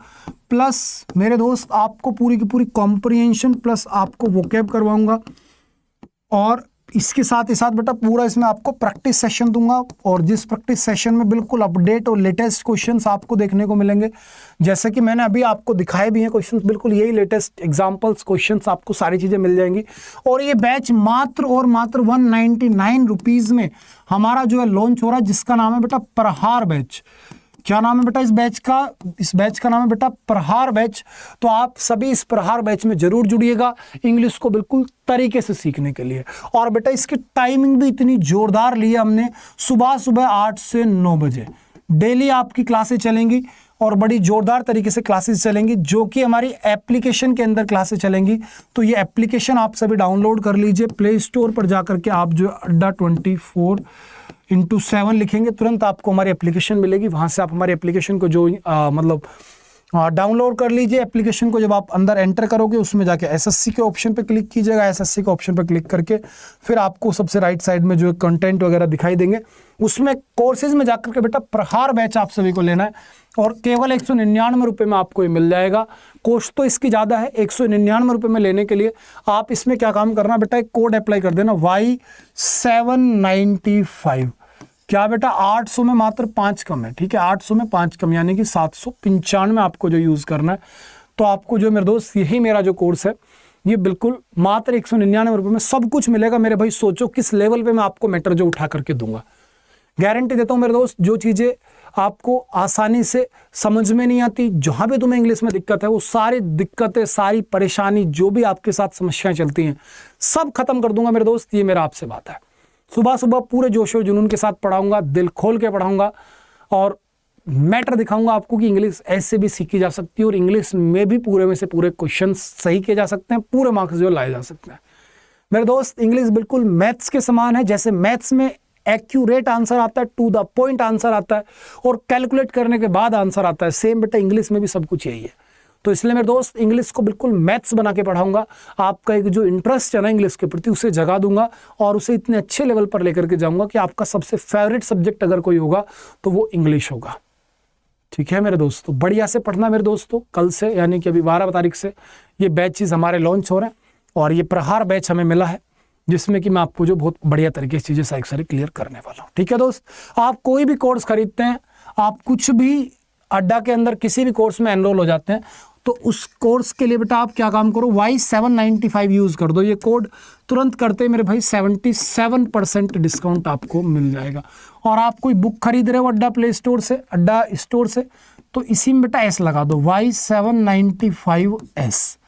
A: प्लस मेरे दोस्त आपको पूरी की पूरी कॉम्प्रिहेंशन प्लस आपको वोकैब करवाऊंगा, और इसके साथ ही साथ बेटा पूरा इसमें आपको प्रैक्टिस सेशन दूंगा, और जिस प्रैक्टिस सेशन में बिल्कुल अपडेट और लेटेस्ट क्वेश्चंस आपको देखने को मिलेंगे, जैसे कि मैंने अभी आपको दिखाए भी हैं क्वेश्चंस, बिल्कुल यही लेटेस्ट एग्जांपल्स क्वेश्चंस आपको सारी चीज़ें मिल जाएंगी। और ये बैच मात्र और मात्र 199 रुपीज़ में हमारा जो है लॉन्च हो रहा है, जिसका नाम है बेटा प्रहार बैच। क्या नाम है बेटा इस बैच का? इस बैच का नाम है बेटा प्रहार बैच। तो आप सभी इस प्रहार बैच में जरूर जुड़िएगा इंग्लिश को बिल्कुल तरीके से सीखने के लिए। और बेटा इसकी टाइमिंग भी इतनी जोरदार ली है हमने, सुबह सुबह 8 से 9 बजे डेली आपकी क्लासेस चलेंगी, और बड़ी जोरदार तरीके से क्लासेस चलेंगी, जो कि हमारी एप्लीकेशन के अंदर क्लासेस चलेंगी। तो ये एप्लीकेशन आप सभी डाउनलोड कर लीजिए, प्ले स्टोर पर जाकर के आप जो अड्डा 24x7 लिखेंगे, तुरंत आपको हमारी एप्लीकेशन मिलेगी। वहाँ से आप हमारी एप्लीकेशन को जो डाउनलोड कर लीजिए। एप्लीकेशन को जब आप अंदर एंटर करोगे, उसमें जाके एसएससी के ऑप्शन पे क्लिक कीजिएगा। एसएससी के ऑप्शन पे क्लिक करके फिर आपको सबसे राइट साइड में जो कंटेंट वगैरह दिखाई देंगे, उसमें कोर्सेज में जाकर के बेटा प्रहार बैच आप सभी को लेना है, और केवल 199 रुपये में आपको ये मिल जाएगा। कोर्स तो इसकी ज़्यादा है, 199 रुपये में लेने के लिए आप इसमें क्या काम करना बेटा, एक कोड अप्लाई कर देना Y795। क्या बेटा 800 में मात्र 5 कम है, ठीक है, 800 में 5 कम, यानी कि 795 आपको जो यूज़ करना है। तो आपको जो मेरे दोस्त यही मेरा जो कोर्स है, ये बिल्कुल मात्र 199 रुपये में सब कुछ मिलेगा मेरे भाई। सोचो किस लेवल पे मैं आपको मैटर जो उठा करके दूंगा। गारंटी देता हूँ मेरे दोस्त, जो चीज़ें आपको आसानी से समझ में नहीं आती, जहाँ भी तुम्हें इंग्लिश में दिक्कत है, वो सारी दिक्कतें, सारी परेशानी, जो भी आपके साथ समस्याएं चलती हैं, सब खत्म कर दूंगा मेरे दोस्त। ये मेरा आपसे बात है। सुबह सुबह पूरे जोश और जुनून के साथ पढ़ाऊंगा, दिल खोल के पढ़ाऊंगा, और मैटर दिखाऊंगा आपको कि इंग्लिश ऐसे भी सीखी जा सकती है, और इंग्लिश में भी पूरे में से पूरे क्वेश्चन सही किए जा सकते हैं, पूरे मार्क्स जो लाए जा सकते हैं। मेरे दोस्त इंग्लिश बिल्कुल मैथ्स के समान है। जैसे मैथ्स में एक्यूरेट आंसर आता है, टू द पॉइंट आंसर आता है, और कैलकुलेट करने के बाद आंसर आता है, सेम बेटा इंग्लिश में भी सब कुछ यही है। तो इसलिए मेरे दोस्त इंग्लिश को बिल्कुल मैथ्स बना के पढ़ाऊंगा। आपका एक जो इंटरेस्ट है ना इंग्लिश के प्रति, उसे जगा दूंगा, और उसे इतने अच्छे लेवल पर लेकर के जाऊंगा कि आपका सबसे फेवरेट सब्जेक्ट अगर कोई होगा तो वो इंग्लिश होगा। ठीक है मेरे दोस्तों, बढ़िया से पढ़ना मेरे दोस्तों। कल से यानी कि अभी 12 तारीख से ये बैचेस हमारे लॉन्च हो रहे हैं, और ये प्रहार बैच हमें मिला है, जिसमें कि मैं आपको जो बहुत बढ़िया तरीके से चीज़ें सारी क्लियर करने वाला हूँ। ठीक है दोस्त, आप कोई भी कोर्स खरीदते हैं, आप कुछ भी अड्डा के अंदर किसी भी कोर्स में एनरोल हो जाते हैं, तो उस कोर्स के लिए बेटा आप क्या काम करो, Y795 यूज़ कर दो। ये कोड तुरंत करते मेरे भाई 77% डिस्काउंट आपको मिल जाएगा। और आप कोई बुक खरीद रहे हो अड्डा प्ले स्टोर से, अड्डा स्टोर से, तो इसी में बेटा S लगा दो, Y795S।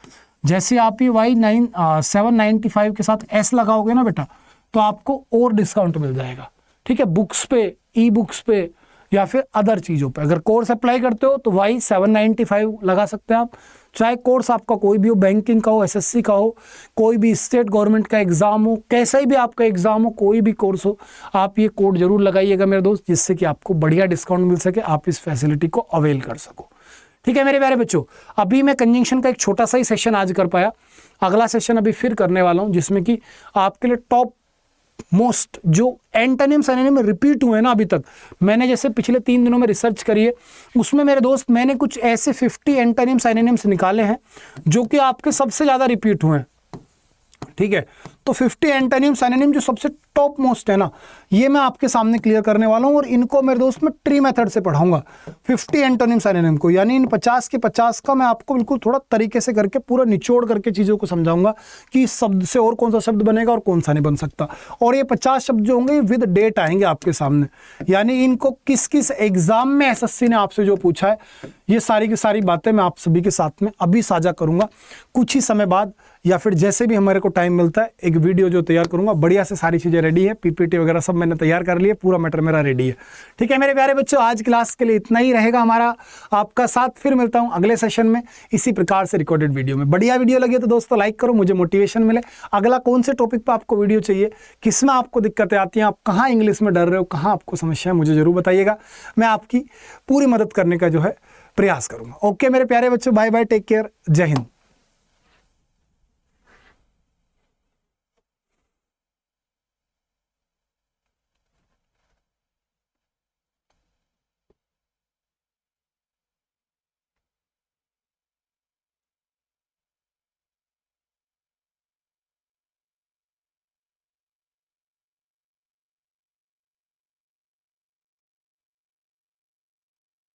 A: जैसे आप ये Y795 के साथ S लगाओगे ना बेटा, तो आपको और डिस्काउंट मिल जाएगा। ठीक है, बुक्स पे, ई बुक्स पे, या फिर अदर चीज़ों पे। अगर कोर्स अप्लाई करते हो तो Y795 लगा सकते हैं आप। चाहे कोर्स आपका कोई भी हो, बैंकिंग का हो, एसएससी का हो, कोई भी स्टेट गवर्नमेंट का एग्जाम हो, कैसा ही भी आपका एग्जाम हो, कोई भी कोर्स हो, आप ये कोड जरूर लगाइएगा मेरे दोस्त, जिससे कि आपको बढ़िया डिस्काउंट मिल सके, आप इस फैसिलिटी को अवेल कर सको। ठीक है मेरे प्यारे बच्चों, अभी मैं कंजंक्शन का एक छोटा सा ही सेशन आज कर पाया, अगला सेशन अभी फिर करने वाला हूँ, जिसमें कि आपके लिए टॉप मोस्ट जो एंटोनिम सिनोनिम रिपीट हुए ना अभी तक, मैंने जैसे पिछले 3 दिनों में रिसर्च करी है, उसमें मेरे दोस्त मैंने कुछ ऐसे 50 एंटोनिम सिनोनिम्स निकाले हैं जो कि आपके सबसे ज़्यादा रिपीट हुए हैं। ठीक है, तो 50 एंटोनिम सिनोनिम जो सबसे टॉप मोस्ट है ना, ये मैं आपके सामने क्लियर करने वाला हूँ, और इनको मेरे दोस्त मैं ट्री मेथड से पढ़ाऊंगा 50 एंटोनिम सिनोनिम को, यानी इन 50 के 50 का मैं आपको बिल्कुल थोड़ा तरीके से करके पूरा निचोड़ करके चीज़ों को समझाऊंगा कि इस शब्द से और कौन सा शब्द बनेगा और कौन सा नहीं बन सकता। और ये 50 शब्द जो होंगे विद डेट आएंगे आपके सामने, यानी इनको किस किस एग्जाम में एसएससी ने आपसे जो पूछा है, ये सारी की सारी बातें मैं आप सभी के साथ में अभी साझा करूंगा। कुछ ही समय बाद या फिर जैसे भी हमारे को टाइम मिलता है, एक वीडियो जो तैयार करूंगा, बढ़िया से सारी चीज़ें रेडी है, पीपीटी वगैरह सब मैंने तैयार कर लिया, पूरा मैटर मेरा रेडी है। ठीक है मेरे प्यारे बच्चों, आज क्लास के लिए इतना ही रहेगा हमारा आपका साथ। फिर मिलता हूं अगले सेशन में इसी प्रकार से रिकॉर्डेड वीडियो में। बढ़िया वीडियो लगे तो दोस्तों लाइक करो, मुझे मोटिवेशन मिले। अगला कौन से टॉपिक पर आपको वीडियो चाहिए, किसमें आपको दिक्कतें आती हैं, आप कहाँ इंग्लिश में डर रहे हो, कहाँ आपको समस्या है, मुझे जरूर बताइएगा। मैं आपकी पूरी मदद करने का जो है प्रयास करूंगा। ओके मेरे प्यारे बच्चों, बाय बाय, टेक केयर, जय हिंद।